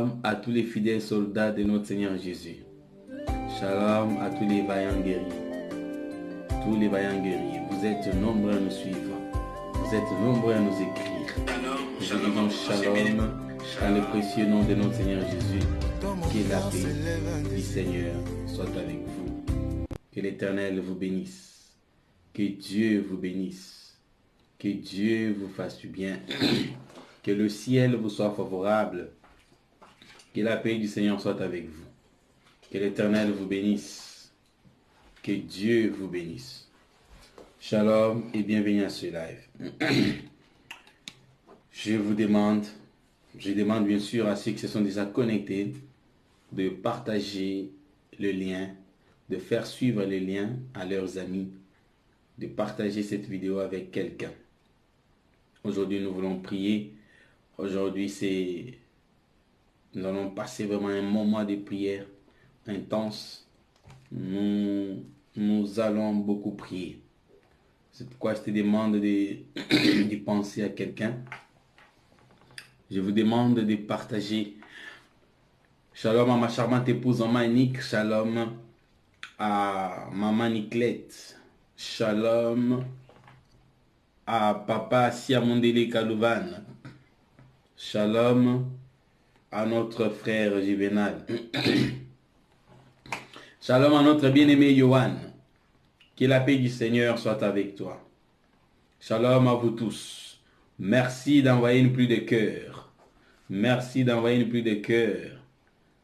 Shalom à tous les fidèles soldats de notre Seigneur Jésus. Shalom à tous les vaillants guerriers. Tous les vaillants guerriers. Vous êtes nombreux à nous suivre. Vous êtes nombreux à nous écrire. Je vous dis donc shalom dans le précieux nom de notre Seigneur Jésus. Que la paix du Seigneur soit avec vous. Que l'Éternel vous bénisse. Que Dieu vous bénisse. Que Dieu vous fasse du bien. Que le ciel vous soit favorable. Que la paix du Seigneur soit avec vous. Que l'Éternel vous bénisse. Que Dieu vous bénisse. Shalom et bienvenue à ce live. Je demande bien sûr à ceux qui se sont déjà connectés de partager le lien, de faire suivre le lien à leurs amis, de partager cette vidéo avec quelqu'un. Aujourd'hui, nous voulons prier. Aujourd'hui, nous allons passer vraiment un moment de prière intense. Nous allons beaucoup prier. C'est pourquoi je te demande de penser à quelqu'un. Je vous demande de partager. Shalom à ma charmante épouse maman Nick. Shalom à maman Niclette. Shalom à papa Siamondele Kalouvan. Shalom à notre frère Juvenal. Shalom à notre bien-aimé Johan. Que la paix du Seigneur soit avec toi. Shalom à vous tous. Merci d'envoyer une pluie de cœur. Merci d'envoyer une pluie de cœur.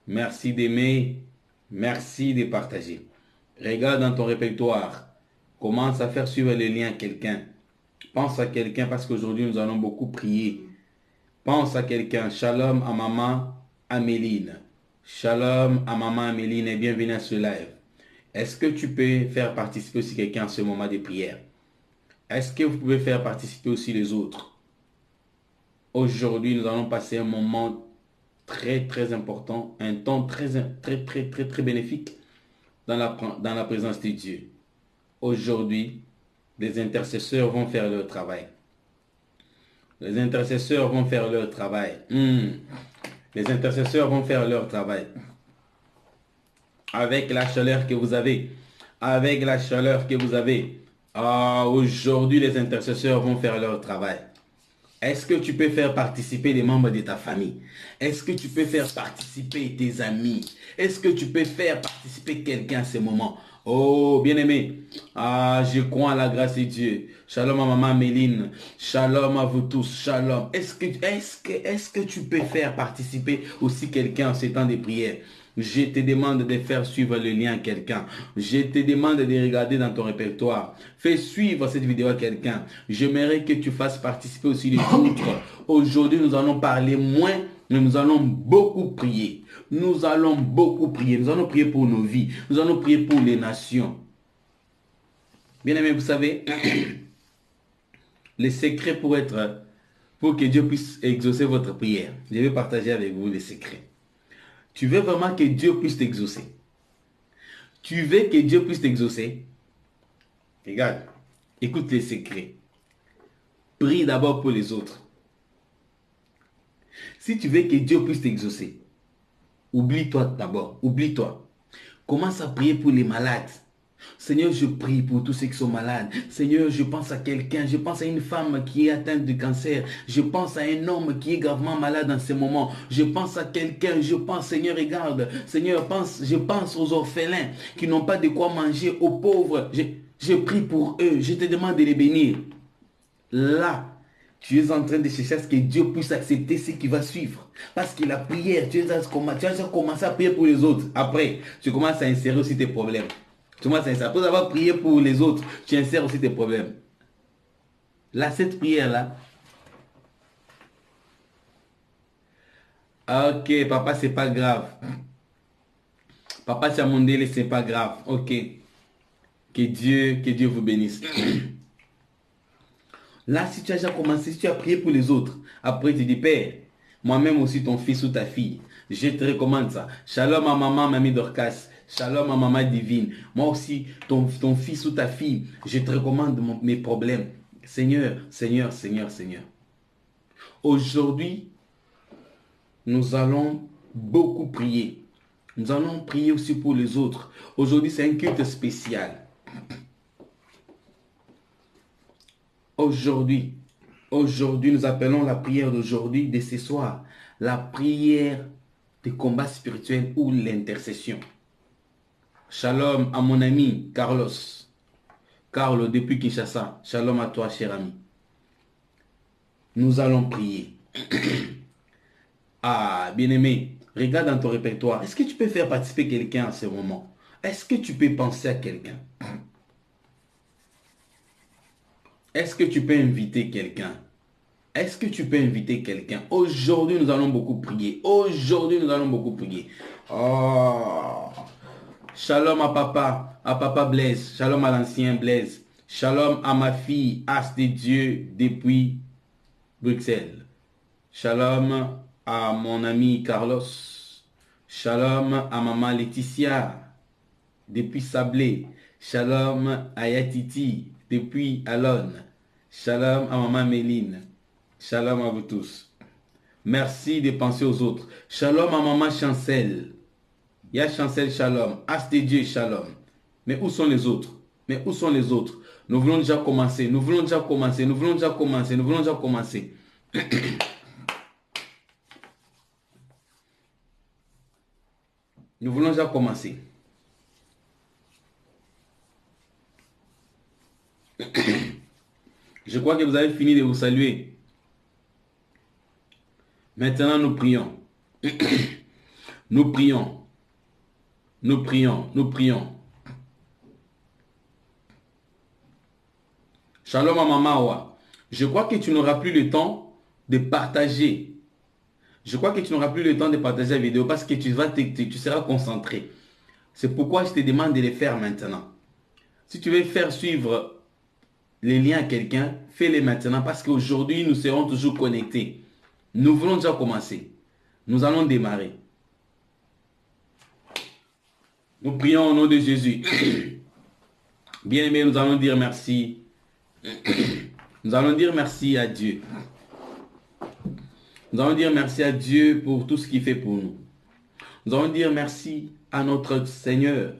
Merci d'aimer. Merci de partager. Regarde dans ton répertoire. Commence à faire suivre le lien à quelqu'un. Pense à quelqu'un parce qu'aujourd'hui nous allons beaucoup prier. Pense à quelqu'un. Shalom à maman Améline. Shalom à maman Améline et bienvenue à ce live. Est-ce que tu peux faire participer aussi quelqu'un à ce moment de prière? Est-ce que vous pouvez faire participer aussi les autres? Aujourd'hui, nous allons passer un moment très très important, un temps très bénéfique dans la présence de Dieu. Aujourd'hui, les intercesseurs vont faire leur travail. Les intercesseurs vont faire leur travail. Les intercesseurs vont faire leur travail. Avec la chaleur que vous avez. Avec la chaleur que vous avez. Aujourd'hui, les intercesseurs vont faire leur travail. Est-ce que tu peux faire participer les membres de ta famille? Est-ce que tu peux faire participer tes amis? Est-ce que tu peux faire participer quelqu'un à ce moment? Oh, bien-aimé, je crois à la grâce de Dieu. Shalom à maman Méline. Shalom à vous tous. Shalom. Est-ce que tu peux faire participer aussi quelqu'un en ces temps de prière? Je te demande de faire suivre le lien à quelqu'un. Je te demande de regarder dans ton répertoire. Fais suivre cette vidéo à quelqu'un. J'aimerais que tu fasses participer aussi les autres. Aujourd'hui, nous allons parler moins, mais nous allons beaucoup prier. Nous allons beaucoup prier. Nous allons prier pour nos vies. Nous allons prier pour les nations. Bien aimé, vous savez, les secrets pour que Dieu puisse exaucer votre prière. Je vais partager avec vous les secrets. Tu veux vraiment que Dieu puisse t'exaucer? Tu veux que Dieu puisse t'exaucer? Regarde, écoute les secrets. Prie d'abord pour les autres. Si tu veux que Dieu puisse t'exaucer, oublie-toi d'abord, oublie-toi. Commence à prier pour les malades. Seigneur, je prie pour tous ceux qui sont malades. Seigneur, je pense à quelqu'un, je pense à une femme qui est atteinte de cancer. Je pense à un homme qui est gravement malade en ce moment. Je pense à quelqu'un, je pense, Seigneur, regarde. Seigneur, je pense aux orphelins qui n'ont pas de quoi manger, aux pauvres. Je prie pour eux, je te demande de les bénir. Là, tu es en train de chercher à ce que Dieu puisse accepter ce qui va suivre. Parce que la prière, tu as commencé à prier pour les autres. Après, tu commences à insérer aussi tes problèmes. Après avoir prié pour les autres, tu insères aussi tes problèmes. Là, cette prière-là. Ok, papa, c'est pas grave. Papa Chamondele, c'est pas grave. Ok. Que Dieu vous bénisse. Là, si tu as déjà commencé, si tu as prié pour les autres, après tu dis, Père, moi-même aussi ton fils ou ta fille, je te recommande ça. Shalom à maman, mamie Dorcas. Shalom à maman divine. Moi aussi, ton fils ou ta fille, je te recommande mes problèmes. Seigneur, Seigneur. Aujourd'hui, nous allons beaucoup prier. Nous allons prier aussi pour les autres. Aujourd'hui, c'est un culte spécial. Aujourd'hui, nous appelons la prière d'aujourd'hui, de ce soir, la prière de combat spirituel ou l'intercession. Shalom à mon ami Carlos. Carlo depuis Kinshasa. Shalom à toi, cher ami. Nous allons prier. Ah, bien-aimé, regarde dans ton répertoire. Est-ce que tu peux faire participer quelqu'un à ce moment? Est-ce que tu peux penser à quelqu'un? Est-ce que tu peux inviter quelqu'un? Est-ce que tu peux inviter quelqu'un? Aujourd'hui, nous allons beaucoup prier. Aujourd'hui, nous allons beaucoup prier. Oh. Shalom à papa Blaise. Shalom à l'ancien Blaise. Shalom à ma fille, As de Dieu, depuis Bruxelles. Shalom à mon ami Carlos. Shalom à maman Laetitia, depuis Sablé. Shalom à Yatiti, depuis Alone. Shalom à maman Méline. Shalom à vous tous. Merci de penser aux autres. Shalom à maman Chancel. Il y a Chancel, shalom. As de Dieu, shalom. Mais où sont les autres? Mais où sont les autres? Nous voulons déjà commencer. Nous voulons déjà commencer. Nous voulons déjà commencer. Nous voulons déjà commencer. Nous voulons déjà commencer. Je crois que vous avez fini de vous saluer. Maintenant, nous prions. Nous prions. Nous prions. Nous prions. Shalom à Mamawa. Je crois que tu n'auras plus le temps de partager. Je crois que tu n'auras plus le temps de partager la vidéo parce que tu seras concentré. C'est pourquoi je te demande de le faire maintenant. Si tu veux faire suivre les liens à quelqu'un, fais-les maintenant parce qu'aujourd'hui, nous serons toujours connectés. Nous voulons déjà commencer. Nous allons démarrer. Nous prions au nom de Jésus. Bien-aimés, nous allons dire merci. Nous allons dire merci à Dieu. Nous allons dire merci à Dieu pour tout ce qu'il fait pour nous. Nous allons dire merci à notre Seigneur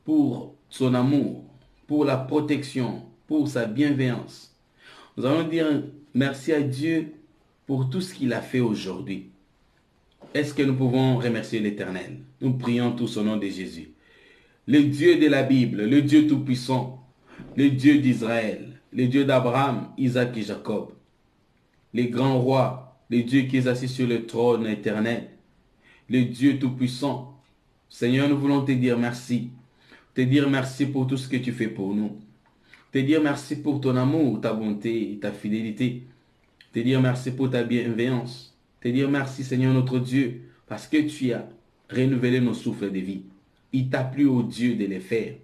pour son amour, pour la protection, pour sa bienveillance. Nous allons dire merci à Dieu pour tout ce qu'il a fait aujourd'hui. Est-ce que nous pouvons remercier l'Éternel? Nous prions tous au nom de Jésus. Le Dieu de la Bible, le Dieu Tout-Puissant, le Dieu d'Israël, le Dieu d'Abraham, Isaac et Jacob, les grands rois, le Dieu qui est assis sur le trône éternel, le Dieu Tout-Puissant. Seigneur, nous voulons te dire merci. Te dire merci pour tout ce que tu fais pour nous. Te dire merci pour ton amour, ta bonté, ta fidélité. Te dire merci pour ta bienveillance. Te dire merci, Seigneur notre Dieu, parce que tu as renouvelé nos souffles de vie. Il t'a plu, ô Dieu, de les faire.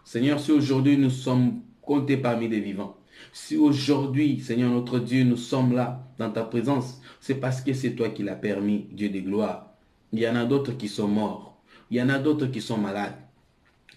Seigneur, si aujourd'hui nous sommes comptés parmi les vivants, si aujourd'hui, Seigneur notre Dieu, nous sommes là dans ta présence, c'est parce que c'est toi qui l'as permis, Dieu de gloire. Il y en a d'autres qui sont morts. Il y en a d'autres qui sont malades.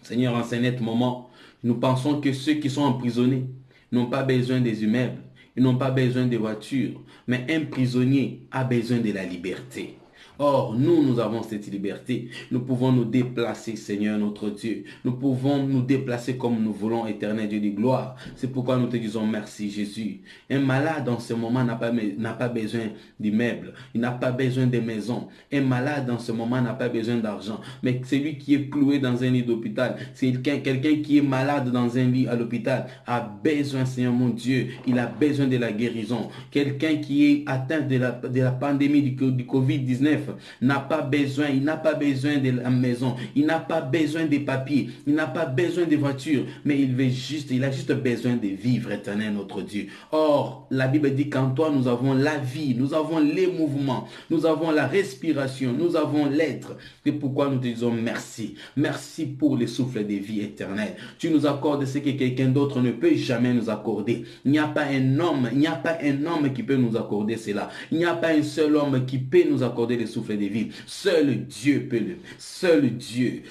Seigneur, en ce net moment, nous pensons que ceux qui sont emprisonnés n'ont pas besoin des immeubles, ils n'ont pas besoin des voitures, mais un prisonnier a besoin de la liberté. Or, nous avons cette liberté. Nous pouvons nous déplacer, Seigneur notre Dieu. Nous pouvons nous déplacer comme nous voulons, éternel Dieu de gloire. C'est pourquoi nous te disons merci, Jésus. Un malade en ce moment n'a pas besoin d'immeubles. Il n'a pas besoin de maisons. Un malade en ce moment n'a pas besoin d'argent. Mais celui qui est cloué dans un lit d'hôpital, c'est quelqu'un qui est malade dans un lit à l'hôpital, a besoin, Seigneur mon Dieu, il a besoin de la guérison. Quelqu'un qui est atteint de la pandémie du Covid-19, n'a pas besoin, il n'a pas besoin de la maison, il n'a pas besoin des papiers, il n'a pas besoin de voitures, mais il a juste besoin de vivre, éternel notre Dieu. Or, la Bible dit qu'en toi nous avons la vie, nous avons les mouvements, nous avons la respiration, nous avons l'être. C'est pourquoi nous te disons merci. Merci pour le souffle de vie éternelle. Tu nous accordes ce que quelqu'un d'autre ne peut jamais nous accorder. Il n'y a pas un homme qui peut nous accorder cela. Il n'y a pas un seul homme qui peut nous accorder le souffle de vie. Seul Dieu peut le. Seul Dieu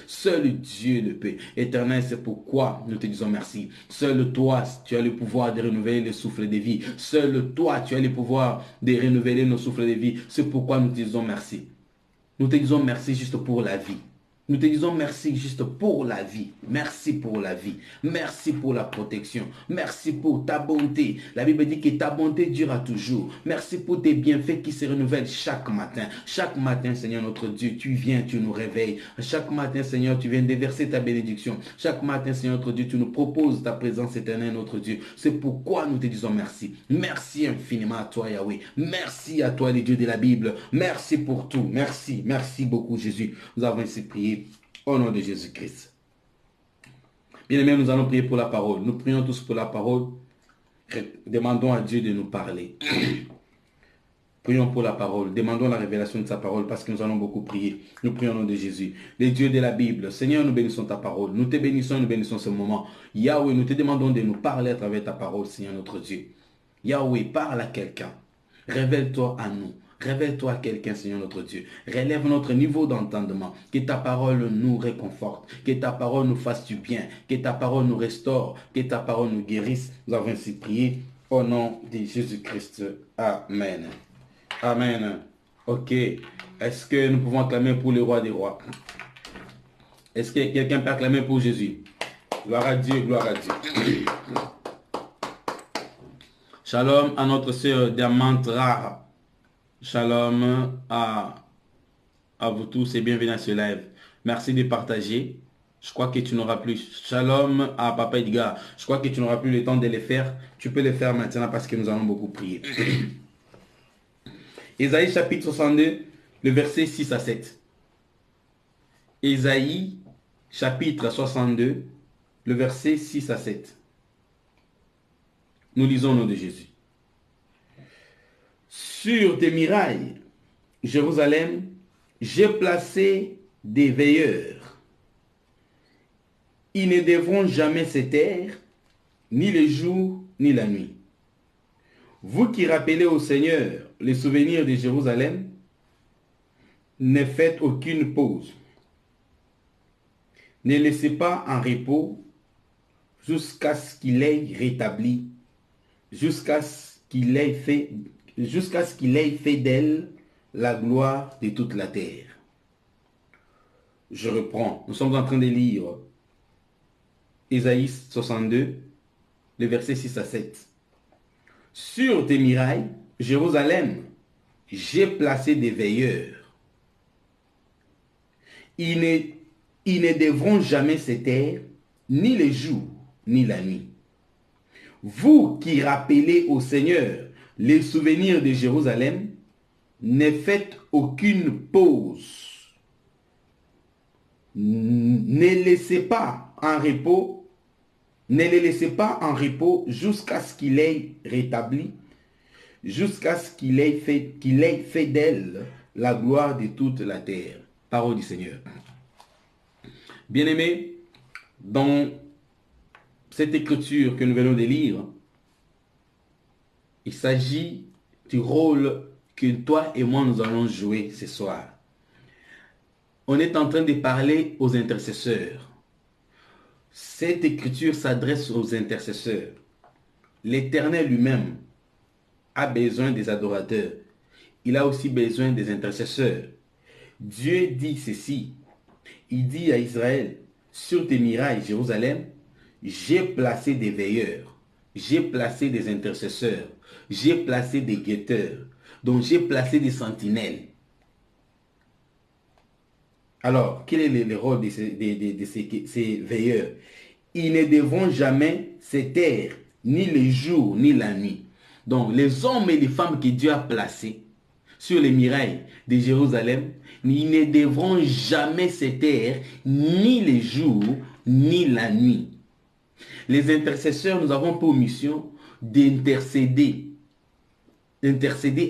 le peut. Éternel, c'est pourquoi nous te disons merci. Seul toi, tu as le pouvoir de renouveler le souffle de vie. Seul toi, tu as le pouvoir de renouveler nos souffles de vie. C'est pourquoi nous te disons merci. Nous te disons merci juste pour la vie. Nous te disons merci juste pour la vie. Merci pour la vie. Merci pour la protection. Merci pour ta bonté. La Bible dit que ta bonté durera toujours. Merci pour tes bienfaits qui se renouvellent chaque matin. Chaque matin, Seigneur notre Dieu, tu viens, tu nous réveilles. Chaque matin, Seigneur, tu viens déverser ta bénédiction. Chaque matin, Seigneur notre Dieu, tu nous proposes ta présence éternelle, notre Dieu. C'est pourquoi nous te disons merci. Merci infiniment à toi, Yahweh. Merci à toi, les dieux de la Bible. Merci pour tout. Merci. Merci beaucoup, Jésus. Nous avons ainsi prié. Au nom de Jésus-Christ. Bien-aimés, nous allons prier pour la parole. Nous prions tous pour la parole. Demandons à Dieu de nous parler. Prions pour la parole. Demandons la révélation de sa parole parce que nous allons beaucoup prier. Nous prions au nom de Jésus. Les dieux de la Bible. Seigneur, nous bénissons ta parole. Nous te bénissons et nous bénissons ce moment. Yahweh, nous te demandons de nous parler à travers ta parole, Seigneur notre Dieu. Yahweh, parle à quelqu'un. Révèle-toi à nous. Révèle-toi à quelqu'un, Seigneur notre Dieu. Relève notre niveau d'entendement. Que ta parole nous réconforte. Que ta parole nous fasse du bien. Que ta parole nous restaure. Que ta parole nous guérisse. Nous avons ainsi prié au nom de Jésus-Christ. Amen. Amen. Ok. Est-ce que nous pouvons acclamer pour le roi des rois? Est-ce que quelqu'un peut acclamer pour Jésus? Gloire à Dieu, gloire à Dieu. Shalom à notre sœur Diamante Rare. Shalom à vous tous et bienvenue à ce live. Merci de partager. Je crois que tu n'auras plus. Shalom à Papa Edgar. Je crois que tu n'auras plus le temps de les faire. Tu peux les faire maintenant parce que nous allons beaucoup prier. Ésaïe chapitre 62, le verset 6 à 7. Ésaïe chapitre 62, le verset 6 à 7. Nous lisons au nom de Jésus. Sur tes murailles, Jérusalem, j'ai placé des veilleurs. Ils ne devront jamais se taire, ni le jour, ni la nuit. Vous qui rappelez au Seigneur les souvenirs de Jérusalem, ne faites aucune pause. Ne laissez pas en repos jusqu'à ce qu'il ait rétabli, jusqu'à ce qu'il ait fait d'elle la gloire de toute la terre. Je reprends. Nous sommes en train de lire Ésaïe 62, les versets 6 à 7. Sur tes murailles, Jérusalem, j'ai placé des veilleurs. Ils ne devront jamais se taire, ni le jour, ni la nuit. Vous qui rappelez au Seigneur les souvenirs de Jérusalem, ne faites aucune pause. Ne laissez pas en repos, ne les laissez pas en repos jusqu'à ce qu'il ait rétabli, jusqu'à ce qu'il ait fait d'elle la gloire de toute la terre. Parole du Seigneur. Bien-aimés, dans cette écriture que nous venons de lire, il s'agit du rôle que toi et moi nous allons jouer ce soir. On est en train de parler aux intercesseurs. Cette écriture s'adresse aux intercesseurs. L'Éternel lui-même a besoin des adorateurs. Il a aussi besoin des intercesseurs. Dieu dit ceci. Il dit à Israël, sur tes murailles, Jérusalem, j'ai placé des veilleurs. J'ai placé des intercesseurs. J'ai placé des guetteurs. Donc j'ai placé des sentinelles. Alors, quel est le rôle de ces veilleurs? Ils ne devront jamais se taire, ni le jour, ni la nuit. Donc, les hommes et les femmes que Dieu a placés sur les murailles de Jérusalem, ils ne devront jamais se taire, ni le jour, ni la nuit. Les intercesseurs, nous avons pour mission d'intercéder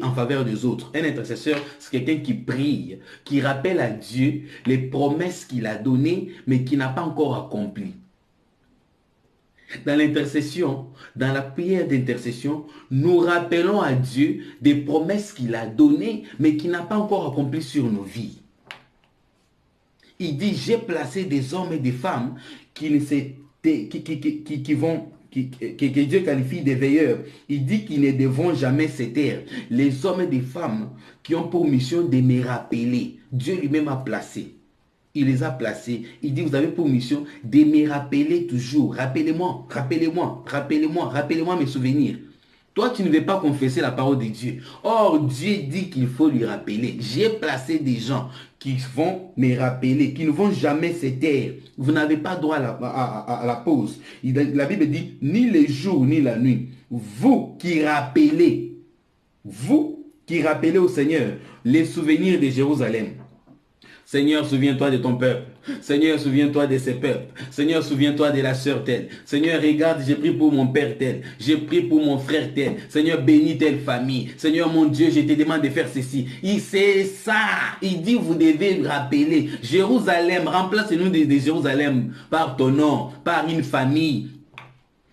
en faveur des autres. Un intercesseur, c'est quelqu'un qui prie, qui rappelle à Dieu les promesses qu'il a données, mais qui n'a pas encore accompli. Dans l'intercession, dans la prière d'intercession, nous rappelons à Dieu des promesses qu'il a données, mais qui n'a pas encore accompli sur nos vies. Il dit, j'ai placé des hommes et des femmes qui vont que Dieu qualifie des veilleurs. Il dit qu'ils ne devront jamais se taire. Les hommes et les femmes qui ont pour mission de me rappeler, Dieu lui-même a placé. Il les a placés. Il dit, vous avez pour mission de me rappeler toujours. Rappelez-moi, rappelez-moi, rappelez-moi, rappelez-moi mes souvenirs. Toi, tu ne veux pas confesser la parole de Dieu. Or, Dieu dit qu'il faut lui rappeler. J'ai placé des gens qui vont me rappeler, qui ne vont jamais se taire. Vous n'avez pas droit à la pause. La Bible dit, ni le jour, ni la nuit. Vous qui rappelez au Seigneur les souvenirs de Jérusalem. Seigneur, souviens-toi de ton peuple. Seigneur, souviens-toi de ses peuples. Seigneur, souviens-toi de la sœur telle. Seigneur, regarde, j'ai pris pour mon père tel. J'ai pris pour mon frère tel. Seigneur, bénis telle famille. Seigneur, mon Dieu, je te demande de faire ceci. C'est ça. Il dit, vous devez rappeler. Jérusalem, remplace-nous de Jérusalem par ton nom, par une famille.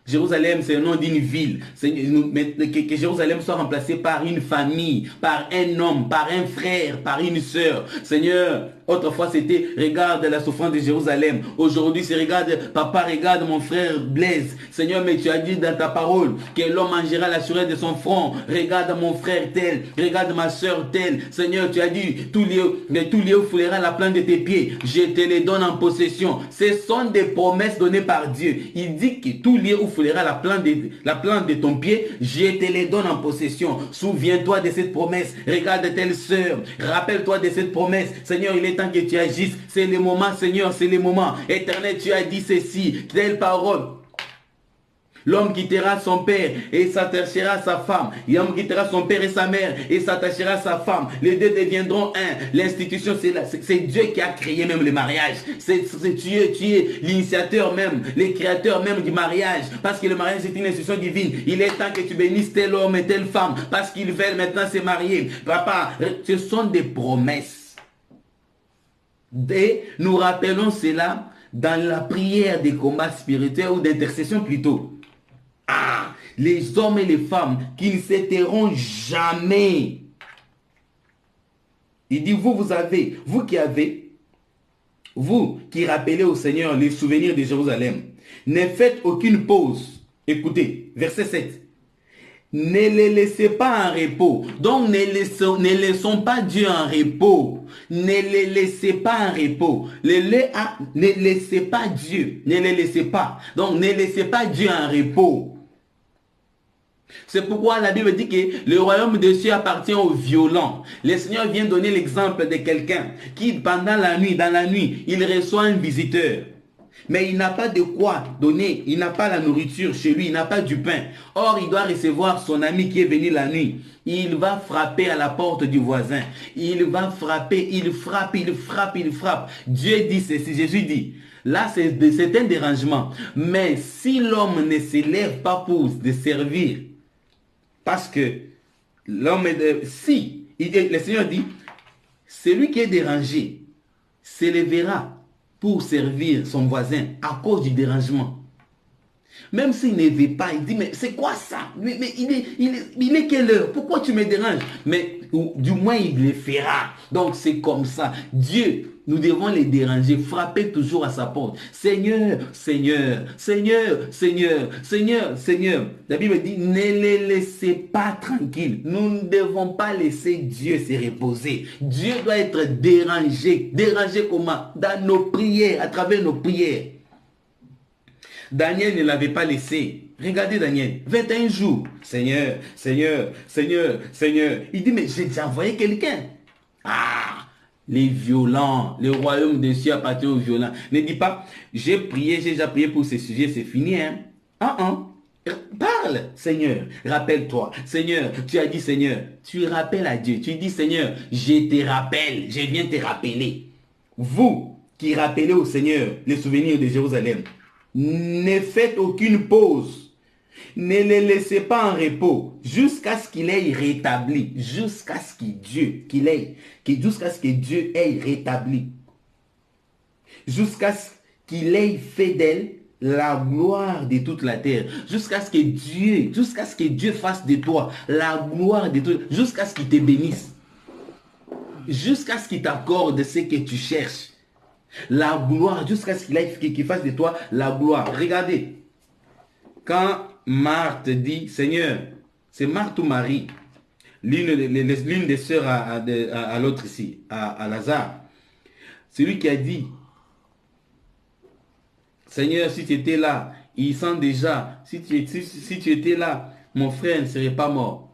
Jérusalem, c'est le nom d'une ville. Que Jérusalem soit remplacé par une famille, par un homme, par un frère, par une sœur. Seigneur, autrefois c'était regarde la souffrance de Jérusalem. Aujourd'hui c'est regarde, papa regarde mon frère Blaise. Seigneur, mais tu as dit dans ta parole que l'homme mangera la surette de son front. Regarde mon frère tel, regarde ma sœur telle. Seigneur, tu as dit tous lieux foulera la plante de tes pieds. Je te les donne en possession. Ce sont des promesses données par Dieu. Il dit que tous lieux où foulera la plante de ton pied, je te les donne en possession. Souviens-toi de cette promesse. Regarde telle sœur. Rappelle-toi de cette promesse. Seigneur, il est temps que tu agisses. C'est le moment, Seigneur, c'est le moment. Éternel, tu as dit ceci. Telle parole. L'homme quittera son père et s'attachera à sa femme. L'homme quittera son père et sa mère et s'attachera à sa femme. Les deux deviendront un. L'institution, c'est Dieu qui a créé même le mariage. C'est Dieu, tu es l'initiateur même, le créateur même du mariage. Parce que le mariage est une institution divine. Il est temps que tu bénisses tel homme et telle femme. Parce qu'ils veulent maintenant se marier. Papa, ce sont des promesses. Et nous rappelons cela dans la prière des combats spirituels ou d'intercession plutôt. Ah, les hommes et les femmes qui ne s'éteilleront jamais. Il dit, vous qui rappelez au Seigneur les souvenirs de Jérusalem, ne faites aucune pause. Écoutez, verset 7. Ne les laissez pas en repos. Donc ne laissons pas Dieu en repos. Ne les laissez pas en repos. Ne laissez pas Dieu. Ne les laissez pas. Donc ne laissez pas Dieu en repos. C'est pourquoi la Bible dit que le royaume des cieux appartient aux violents. Le Seigneur vient donner l'exemple de quelqu'un qui, pendant la nuit, dans la nuit, il reçoit un visiteur. Mais il n'a pas de quoi donner, il n'a pas la nourriture chez lui, il n'a pas du pain. Or, il doit recevoir son ami qui est venu la nuit. Il va frapper à la porte du voisin. Il va frapper, il frappe, il frappe, il frappe. Dieu dit ceci, Jésus dit. Là, c'est un dérangement. Mais si l'homme ne se lève pas pour te servir, parce que l'homme le Seigneur dit, celui qui est dérangé se lèvera pour servir son voisin à cause du dérangement. Même s'il ne veut pas, il dit, mais c'est quoi ça? Mais il est quelle heure? Pourquoi tu me déranges? Mais du moins, il le fera. Donc, c'est comme ça. Dieu, nous devons les déranger, frapper toujours à sa porte. Seigneur, Seigneur, Seigneur, Seigneur, Seigneur, Seigneur. La Bible dit, ne les laissez pas tranquilles. Nous ne devons pas laisser Dieu se reposer. Dieu doit être dérangé. Dérangé comment? Dans nos prières, à travers nos prières. Daniel ne l'avait pas laissé. Regardez Daniel, 21 jours. Seigneur, Seigneur, Seigneur, Seigneur. Il dit, mais j'ai envoyé quelqu'un. Ah, les violents, le royaume des cieux appartient aux violents. Ne dis pas, j'ai déjà prié pour ce sujet, c'est fini. Hein? Parle, Seigneur, rappelle-toi. Seigneur, tu as dit Seigneur. Tu rappelles à Dieu. Tu dis Seigneur, je te rappelle, je viens te rappeler. Vous qui rappelez au Seigneur les souvenirs de Jérusalem, ne faites aucune pause. Ne les laissez pas en repos jusqu'à ce qu'il ait rétabli. Jusqu'à ce que Dieu ait rétabli. Jusqu'à ce qu'il ait fait d'elle la gloire de toute la terre. Jusqu'à ce que Dieu fasse de toi la gloire de toute. Jusqu'à ce qu'il te bénisse. Jusqu'à ce qu'il t'accorde ce que tu cherches. La gloire, jusqu'à ce qu'il fasse de toi la gloire. Regardez. Quand Marthe dit, Seigneur, c'est Marthe ou Marie, l'une des sœurs à l'autre ici, à Lazare, c'est lui qui a dit, Seigneur, si tu étais là, il sent déjà, si tu étais là, mon frère ne serait pas mort.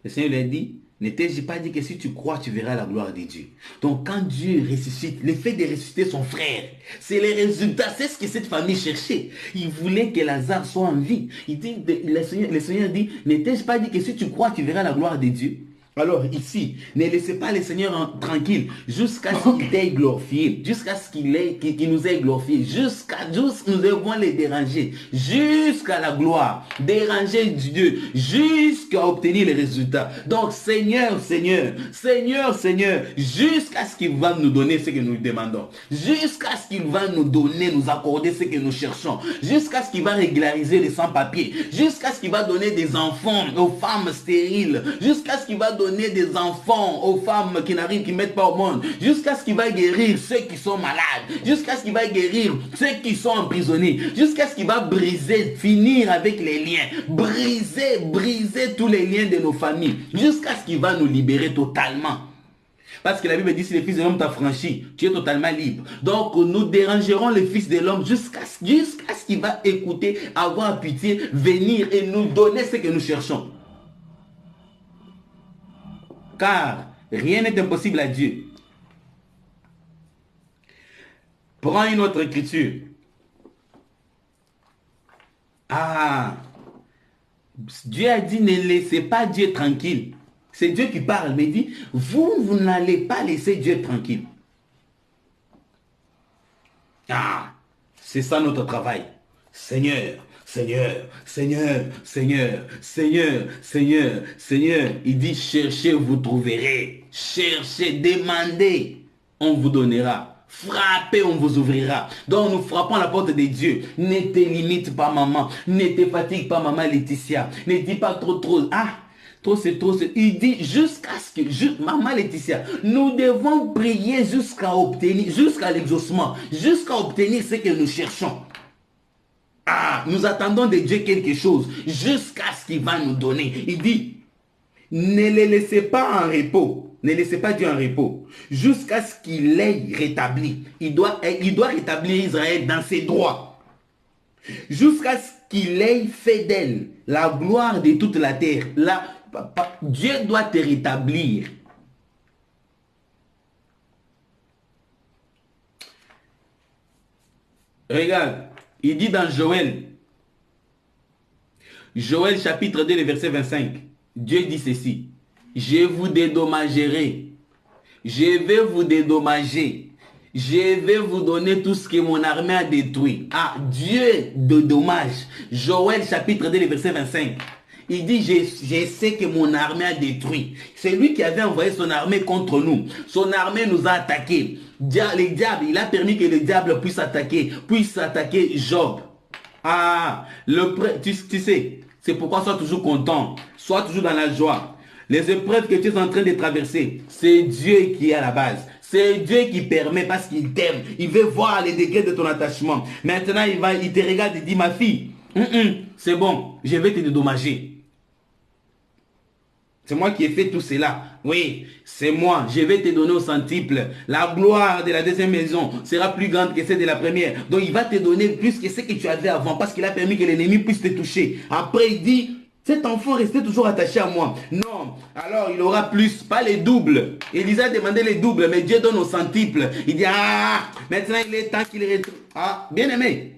Le Seigneur lui a dit, ne t'ai-je pas dit que si tu crois, tu verras la gloire de Dieu. Donc quand Dieu ressuscite, le fait de ressusciter son frère, c'est les résultats, c'est ce que cette famille cherchait. Il voulait que Lazare soit en vie. Il dit, le Seigneur dit, ne t'ai-je pas dit que si tu crois, tu verras la gloire de Dieu. Alors ici, ne laissez pas le Seigneur tranquille jusqu'à ce qu'il t'ait glorifié, jusqu'à ce qu'il nous ait glorifié, jusqu'à nous devons les déranger, jusqu'à la gloire, déranger Dieu, jusqu'à obtenir les résultats. Donc Seigneur, Seigneur, Seigneur, Seigneur, jusqu'à ce qu'il va nous donner ce que nous demandons, jusqu'à ce qu'il va nous donner, nous accorder ce que nous cherchons, jusqu'à ce qu'il va régulariser les sans-papiers, jusqu'à ce qu'il va donner des enfants aux femmes stériles, jusqu'à ce qu'il va donner des enfants aux femmes qui n'arrivent, qui ne mettent pas au monde, jusqu'à ce qu'il va guérir ceux qui sont malades, jusqu'à ce qu'il va guérir ceux qui sont emprisonnés, jusqu'à ce qu'il va briser, finir avec les liens, briser tous les liens de nos familles, jusqu'à ce qu'il va nous libérer totalement. Parce que la Bible dit, si le Fils de l'homme t'a franchi, tu es totalement libre. Donc, nous dérangerons le Fils de l'homme jusqu'à ce qu'il va écouter, avoir pitié, venir et nous donner ce que nous cherchons. Car rien n'est impossible à Dieu. Prends une autre écriture. Dieu a dit, ne laissez pas Dieu tranquille. C'est Dieu qui parle, mais il dit, vous n'allez pas laisser Dieu tranquille. C'est ça notre travail. Seigneur, Seigneur, Seigneur, Seigneur, Seigneur, Seigneur, Seigneur. Il dit, cherchez, vous trouverez. Cherchez, demandez, on vous donnera. Frappez, on vous ouvrira. Donc nous frappons la porte de Dieu. Ne te limite pas, maman. Ne te fatigue pas, maman Laetitia. Ne dis pas trop. Trop c'est trop. Il dit jusqu'à ce que, maman Laetitia, nous devons prier jusqu'à obtenir, jusqu'à l'exaucement, jusqu'à obtenir ce que nous cherchons. Nous attendons de Dieu quelque chose jusqu'à ce qu'il va nous donner. Il dit, ne les laissez pas en repos. Ne laissez pas Dieu en repos. Jusqu'à ce qu'il ait rétabli. Il doit rétablir Israël dans ses droits. Jusqu'à ce qu'il ait fait d'elle la gloire de toute la terre. Dieu doit te rétablir. Regarde. Il dit dans Joël chapitre 2, le verset 25, Dieu dit ceci, je vous dédommagerai, je vais vous dédommager, je vais vous donner tout ce que mon armée a détruit. Dieu de dommage. Joël chapitre 2, le verset 25. Il dit, je sais que mon armée a détruit. C'est lui qui avait envoyé son armée contre nous. Son armée nous a attaqués. Le diable, il a permis que le diable puisse attaquer Job. Tu sais, c'est pourquoi sois toujours content. Sois toujours dans la joie. Les épreuves que tu es en train de traverser, c'est Dieu qui est à la base. C'est Dieu qui permet parce qu'il t'aime. Il veut voir les degrés de ton attachement. Maintenant, il te regarde et dit, ma fille, c'est bon, je vais te dédommager. C'est moi qui ai fait tout cela. Oui, c'est moi. Je vais te donner au centuple. La gloire de la deuxième maison sera plus grande que celle de la première. Donc il va te donner plus que ce que tu avais avant parce qu'il a permis que l'ennemi puisse te toucher. Après il dit, cet enfant restait toujours attaché à moi. Non, alors il aura plus, pas les doubles. Élisée a demandé les doubles, mais Dieu donne au centuple. Il dit, maintenant il est temps qu'il retrouve. Bien aimé,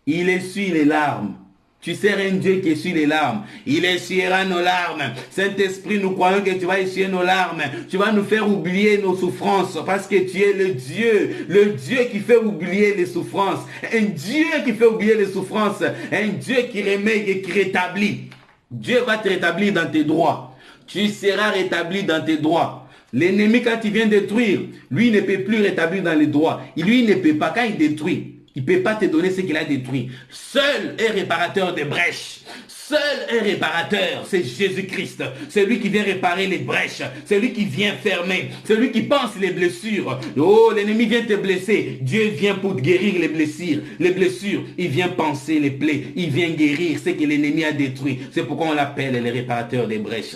il essuie les larmes. Tu seras un Dieu qui essuie les larmes. Il essuiera nos larmes. Saint-Esprit, nous croyons que tu vas essuyer nos larmes. Tu vas nous faire oublier nos souffrances parce que tu es le Dieu qui fait oublier les souffrances. Un Dieu qui fait oublier les souffrances. Un Dieu qui remet et qui rétablit. Dieu va te rétablir dans tes droits. Tu seras rétabli dans tes droits. L'ennemi, quand il vient détruire, lui ne peut plus rétablir dans les droits. Lui, il ne peut pas. Quand il détruit, Il ne peut pas te donner ce qu'il a détruit. Seul est réparateur des brèches. Seul est réparateur, c'est Jésus-Christ. C'est lui qui vient réparer les brèches. C'est lui qui vient fermer. C'est lui qui pense les blessures. Oh, l'ennemi vient te blesser. Dieu vient pour guérir les blessures. Les blessures, il vient penser les plaies. Il vient guérir ce que l'ennemi a détruit. C'est pourquoi on l'appelle le réparateur des brèches.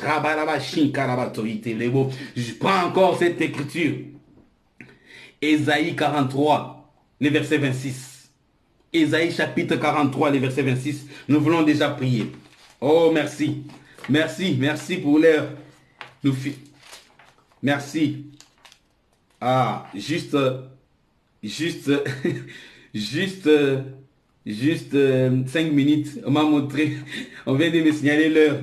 Je prends encore cette écriture. Ésaïe 43, le verset 26. Ésaïe chapitre 43, le verset 26. Nous voulons déjà prier. Oh, merci. Merci, merci pour l'heure. Merci. Ah, juste 5 minutes. On m'a montré. On vient de me signaler l'heure.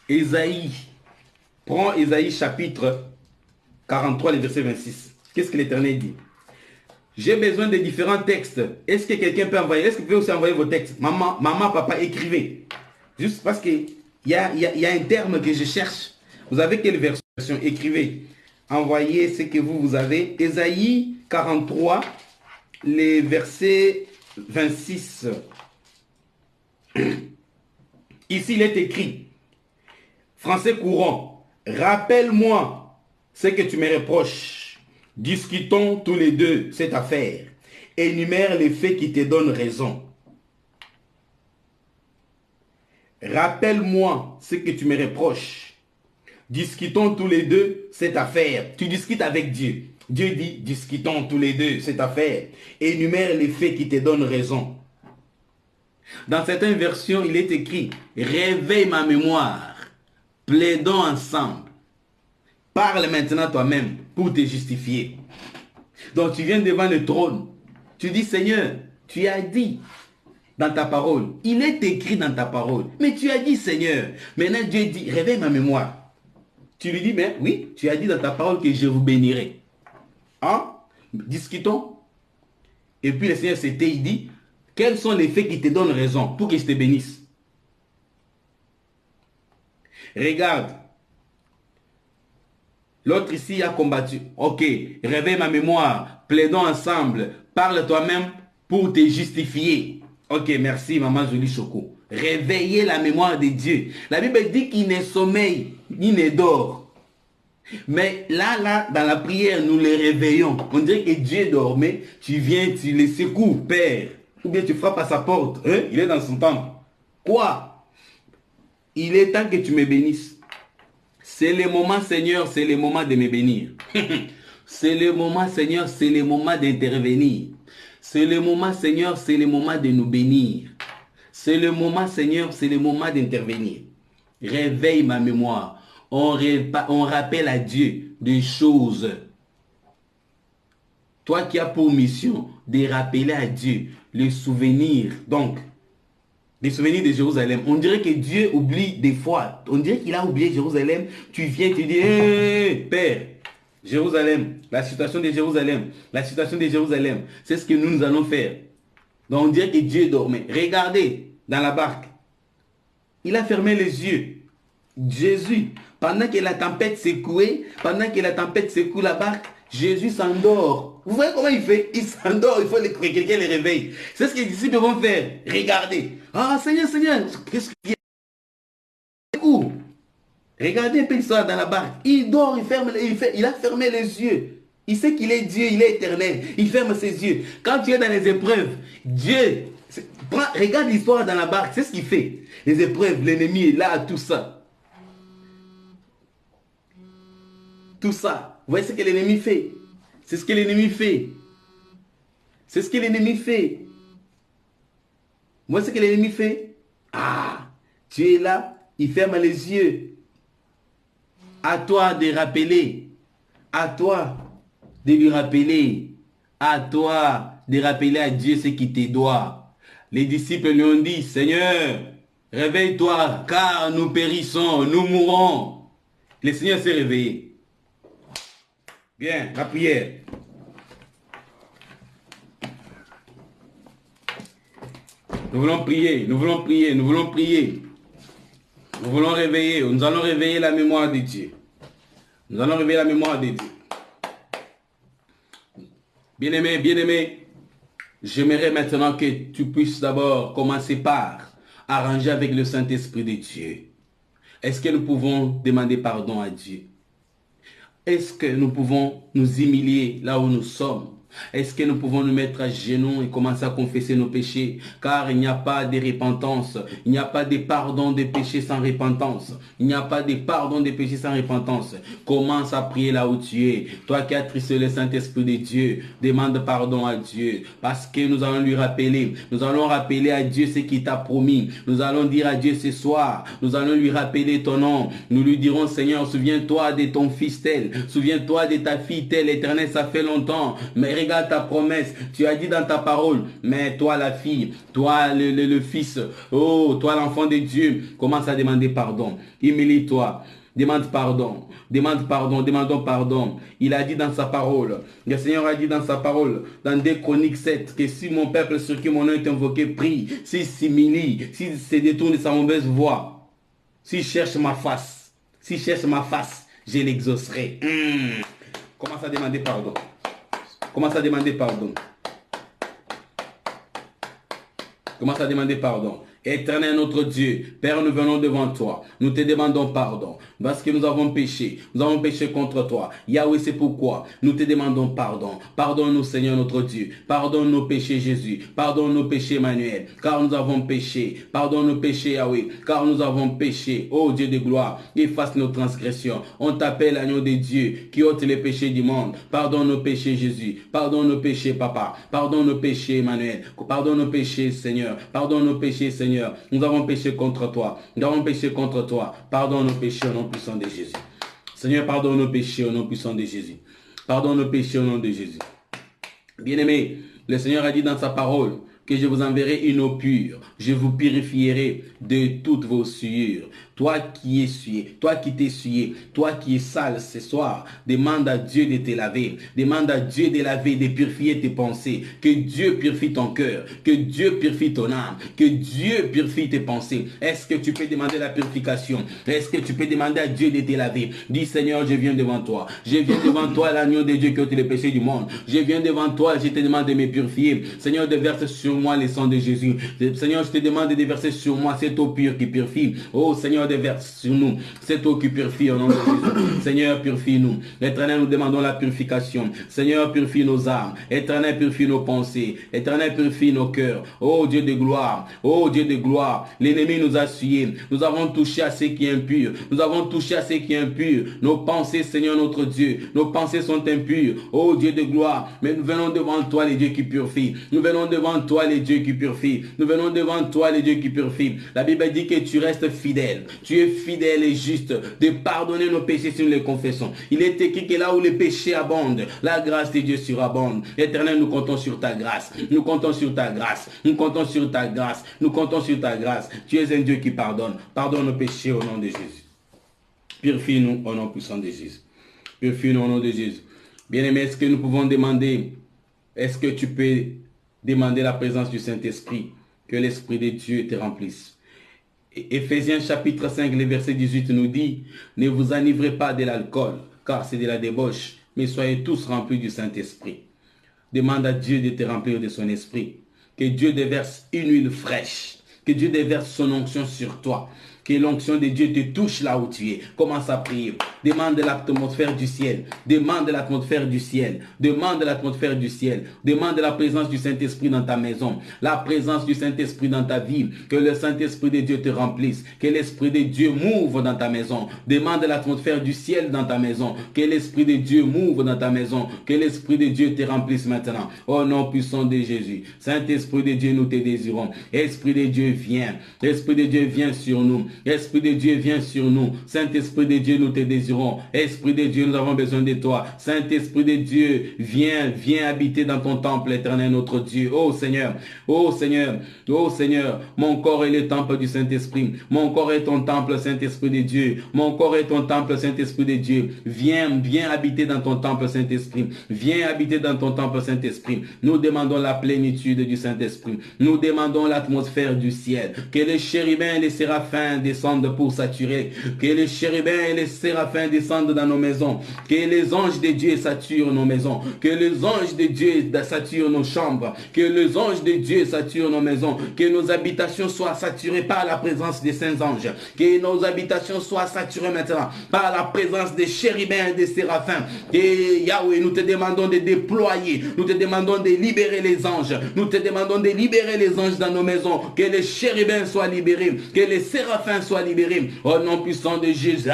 Ésaïe. Prends Ésaïe chapitre 43, le verset 26. Qu'est-ce que l'Éternel dit? J'ai besoin de différents textes. Est-ce que quelqu'un peut envoyer? Est-ce que vous pouvez aussi envoyer vos textes? Maman, papa, écrivez. Juste parce qu'il y a un terme que je cherche. Vous avez quelle version? Écrivez. Envoyez ce que vous avez. Ésaïe 43, les versets 26. Ici, il est écrit. Français courant. Rappelle-moi ce que tu me reproches. Discutons tous les deux cette affaire. Énumère les faits qui te donnent raison. Rappelle-moi ce que tu me reproches. Discutons tous les deux cette affaire. Tu discutes avec Dieu. Dieu dit, discutons tous les deux cette affaire. Énumère les faits qui te donnent raison. Dans certaines versions, il est écrit, réveille ma mémoire. Plaidons ensemble. Parle maintenant toi-même pour te justifier. Donc tu viens devant le trône. Tu dis, Seigneur, tu as dit dans ta parole. Il est écrit dans ta parole. Mais tu as dit, Seigneur. Maintenant Dieu dit, réveille ma mémoire. Tu lui dis, mais oui, tu as dit dans ta parole que je vous bénirai. Hein? Discutons. Et puis le Seigneur s'était, il dit, quels sont les faits qui te donnent raison pour que je te bénisse? Regarde. L'autre ici a combattu. Ok, réveille ma mémoire. Plaidons ensemble. Parle toi-même pour te justifier. Ok, merci maman Jolie Choco. Réveillez la mémoire de Dieu. La Bible dit qu'il ne sommeille ni ne dort. Mais là, dans la prière, nous les réveillons. On dirait que Dieu dormait. Tu viens, tu le secoues, Père. Ou bien tu frappes à sa porte. Hein? Il est dans son temple. Quoi? Il est temps que tu me bénisses. C'est le moment, Seigneur, c'est le moment de me bénir. C'est le moment, Seigneur, c'est le moment d'intervenir. C'est le moment, Seigneur, c'est le moment de nous bénir. C'est le moment, Seigneur, c'est le moment d'intervenir. Réveille ma mémoire. On rappelle à Dieu des choses. Toi qui as pour mission de rappeler à Dieu les souvenirs. Donc, des souvenirs de Jérusalem. On dirait que Dieu oublie des fois. On dirait qu'il a oublié Jérusalem. Tu viens, tu dis, hey, Père, Jérusalem, la situation de Jérusalem, la situation de Jérusalem, c'est ce que nous allons faire. Donc on dirait que Dieu dormait. Regardez dans la barque. Il a fermé les yeux. Jésus, pendant que la tempête secouait, pendant que la tempête secoue la barque, Jésus s'endort. Vous voyez comment il fait? Il s'endort, il faut que quelqu'un le réveille. C'est ce que les disciples vont faire. Regardez. Ah, Seigneur, qu'est-ce qu'il y a? Où? Regardez un peu l'histoire dans la barque. Il dort, il a fermé les yeux. Il sait qu'il est Dieu, il est éternel. Il ferme ses yeux. Quand tu es dans les épreuves, Dieu, regarde l'histoire dans la barque, c'est ce qu'il fait. Les épreuves, l'ennemi est là, tout ça. Tout ça. Vous voyez ce que l'ennemi fait? C'est ce que l'ennemi fait. C'est ce que l'ennemi fait. Vous voyez ce que l'ennemi fait? Ah, tu es là, il ferme les yeux. À toi de rappeler. À toi de lui rappeler. À toi de rappeler à Dieu ce qui te doit. Les disciples lui ont dit, Seigneur, réveille-toi, car nous périssons, nous mourrons. Le Seigneur s'est réveillé. Bien, la prière. Nous voulons prier, nous voulons prier, nous voulons prier. Nous voulons réveiller, nous allons réveiller la mémoire de Dieu. Nous allons réveiller la mémoire de Dieu. Bien-aimé, j'aimerais maintenant que tu puisses d'abord commencer par arranger avec le Saint-Esprit de Dieu. Est-ce que nous pouvons demander pardon à Dieu? Est-ce que nous pouvons nous humilier là où nous sommes? Est-ce que nous pouvons nous mettre à genoux et commencer à confesser nos péchés? Car il n'y a pas de repentance. Il n'y a pas de pardon des péchés sans repentance. Il n'y a pas de pardon des péchés sans repentance. Commence à prier là où tu es. Toi qui as trissé le Saint-Esprit de Dieu, demande pardon à Dieu. Parce que nous allons lui rappeler. Nous allons rappeler à Dieu ce qu'il t'a promis. Nous allons dire à Dieu ce soir. Nous allons lui rappeler ton nom. Nous lui dirons, Seigneur, souviens-toi de ton fils tel. Souviens-toi de ta fille telle. L'Éternel, ça fait longtemps. Mais regarde ta promesse, tu as dit dans ta parole, mais toi la fille, toi le fils, oh, toi l'enfant de Dieu, commence à demander pardon, humilie-toi, demande pardon, demandons pardon. Il a dit dans sa parole, le Seigneur a dit dans sa parole, dans 2 Chroniques 7, que si mon peuple sur qui mon nom est invoqué prie, s'il s'humilie, s'il se détourne de sa mauvaise voie, s'il cherche ma face, je l'exaucerai. Commence à demander pardon. Commence à demander pardon. Commence à demander pardon. Éternel notre Dieu, Père, nous venons devant toi. Nous te demandons pardon parce que nous avons péché. Nous avons péché contre toi. Yahweh, c'est pourquoi nous te demandons pardon. Pardonne-nous, Seigneur notre Dieu. Pardonne nos péchés, Jésus. Pardonne nos péchés, Emmanuel, car nous avons péché. Pardonne nos péchés, Yahweh, car nous avons péché. Ô Dieu de gloire, efface nos transgressions. On t'appelle agneau de Dieu qui ôte les péchés du monde. Pardonne nos péchés, Jésus. Pardonne nos péchés, Papa. Pardonne nos péchés, Emmanuel. Pardonne nos péchés, Seigneur. Pardonne nos péchés, Seigneur. Nous avons péché contre toi. Nous avons péché contre toi. Pardonne nos péchés au nom puissant de Jésus. Seigneur, pardonne nos péchés au nom puissant de Jésus. Pardonne nos péchés au nom de Jésus. Bien-aimé, le Seigneur a dit dans sa parole que je vous enverrai une eau pure. Je vous purifierai de toutes vos souillures. Toi qui es souillé, toi qui t'es souillé, toi qui es sale ce soir, demande à Dieu de te laver. Demande à Dieu de laver, de purifier tes pensées. Que Dieu purifie ton cœur. Que Dieu purifie ton âme. Que Dieu purifie tes pensées. Est-ce que tu peux demander la purification? Est-ce que tu peux demander à Dieu de te laver? Dis, Seigneur, je viens devant toi. Je viens devant toi, l'agneau de Dieu qui ôte les péchés du monde. Je viens devant toi, je te demande de me purifier. Seigneur, déverse sur moi le sang de Jésus. Seigneur, je te demande de déverser sur moi cette eau pure qui purifie. Oh, Seigneur, déverse sur nous cette eau qui purifie au nom de Jésus. Seigneur, purifie-nous. Éternel, nous demandons la purification. Seigneur, purifie nos âmes. Éternel, purifie nos pensées. Éternel, purifie nos cœurs. Oh Dieu de gloire. Oh Dieu de gloire. L'ennemi nous a souillés. Nous avons touché à ce qui est impur. Nous avons touché à ce qui est impur. Nos pensées, Seigneur notre Dieu. Nos pensées sont impures. Oh Dieu de gloire. Mais nous venons devant toi, les dieux qui purifient. Nous venons devant toi, les dieux qui purifient. Nous venons devant toi, les dieux qui purifient. La Bible dit que tu restes fidèle. Tu es fidèle et juste de pardonner nos péchés si nous les confessons. Il est écrit que là où les péchés abondent, la grâce de Dieu surabonde. Éternel, nous comptons sur ta grâce. Nous comptons sur ta grâce. Nous comptons sur ta grâce. Nous comptons sur ta grâce. Tu es un Dieu qui pardonne. Pardonne nos péchés au nom de Jésus. Purifie-nous au nom puissant de Jésus. Purifie-nous au nom de Jésus. Bien-aimé, est-ce que nous pouvons demander, est-ce que tu peux demander la présence du Saint-Esprit, que l'Esprit de Dieu te remplisse? Éphésiens chapitre 5, le verset 18 nous dit, ne vous enivrez pas de l'alcool, car c'est de la débauche, mais soyez tous remplis du Saint-Esprit. Demande à Dieu de te remplir de son esprit. Que Dieu déverse une huile fraîche. Que Dieu déverse son onction sur toi. Que l'onction de Dieu te touche là où tu es. Commence à prier. Demande l'atmosphère du ciel. Demande l'atmosphère du ciel. Demande l'atmosphère du ciel. Demande la présence du Saint-Esprit dans ta maison. La présence du Saint-Esprit dans ta vie. Que le Saint-Esprit de Dieu te remplisse. Que l'Esprit de Dieu m'ouvre dans ta maison. Demande l'atmosphère du ciel dans ta maison. Que l'Esprit de Dieu m'ouvre dans ta maison. Que l'Esprit de Dieu te remplisse maintenant. Au nom puissant de Jésus. Saint-Esprit de Dieu, nous te désirons. Esprit de Dieu, viens. Esprit de Dieu, viens sur nous. Esprit de Dieu, viens sur nous. Saint-Esprit de Dieu, nous te désirons. Esprit de Dieu, nous avons besoin de toi. Saint-Esprit de Dieu, viens habiter dans ton temple éternel, notre Dieu. Oh Seigneur, oh Seigneur, oh Seigneur, mon corps est le temple du Saint-Esprit. Mon corps est ton temple, Saint-Esprit de Dieu. Mon corps est ton temple, Saint-Esprit de Dieu. Viens habiter dans ton temple, Saint-Esprit. Viens habiter dans ton temple, Saint-Esprit. Nous demandons la plénitude du Saint-Esprit. Nous demandons l'atmosphère du ciel. Que les chérubins et les séraphins descendent pour saturer. Que les chérubins et les séraphins descendent dans nos maisons. Que les anges de Dieu saturent nos maisons. Que les anges de Dieu saturent nos chambres. Que les anges de Dieu saturent nos maisons. Que nos habitations soient saturées par la présence des saints anges. Que nos habitations soient saturées maintenant par la présence des chérubins et des séraphins. Et Yahweh, nous te demandons de déployer, nous te demandons de libérer les anges, nous te demandons de libérer les anges dans nos maisons, que les chérubins soient libérés, que les séraphins soient libérés, au nom puissant de Jésus.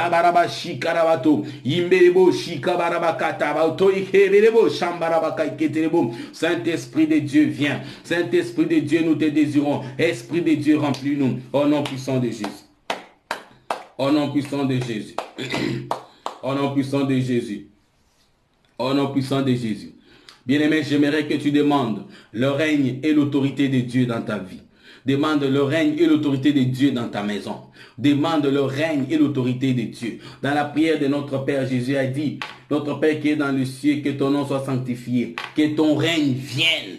Saint-Esprit de Dieu, viens. Saint-Esprit de Dieu, nous te désirons. Esprit de Dieu, remplis-nous, au nom puissant de Jésus. Au nom puissant de Jésus. Au nom puissant de Jésus. Au nom puissant de Jésus. Bien-aimé, j'aimerais que tu demandes le règne et l'autorité de Dieu dans ta vie. Demande le règne et l'autorité de Dieu dans ta maison. Demande le règne et l'autorité de Dieu. Dans la prière de notre Père, Jésus a dit, notre Père qui est dans le ciel, que ton nom soit sanctifié, que ton règne vienne.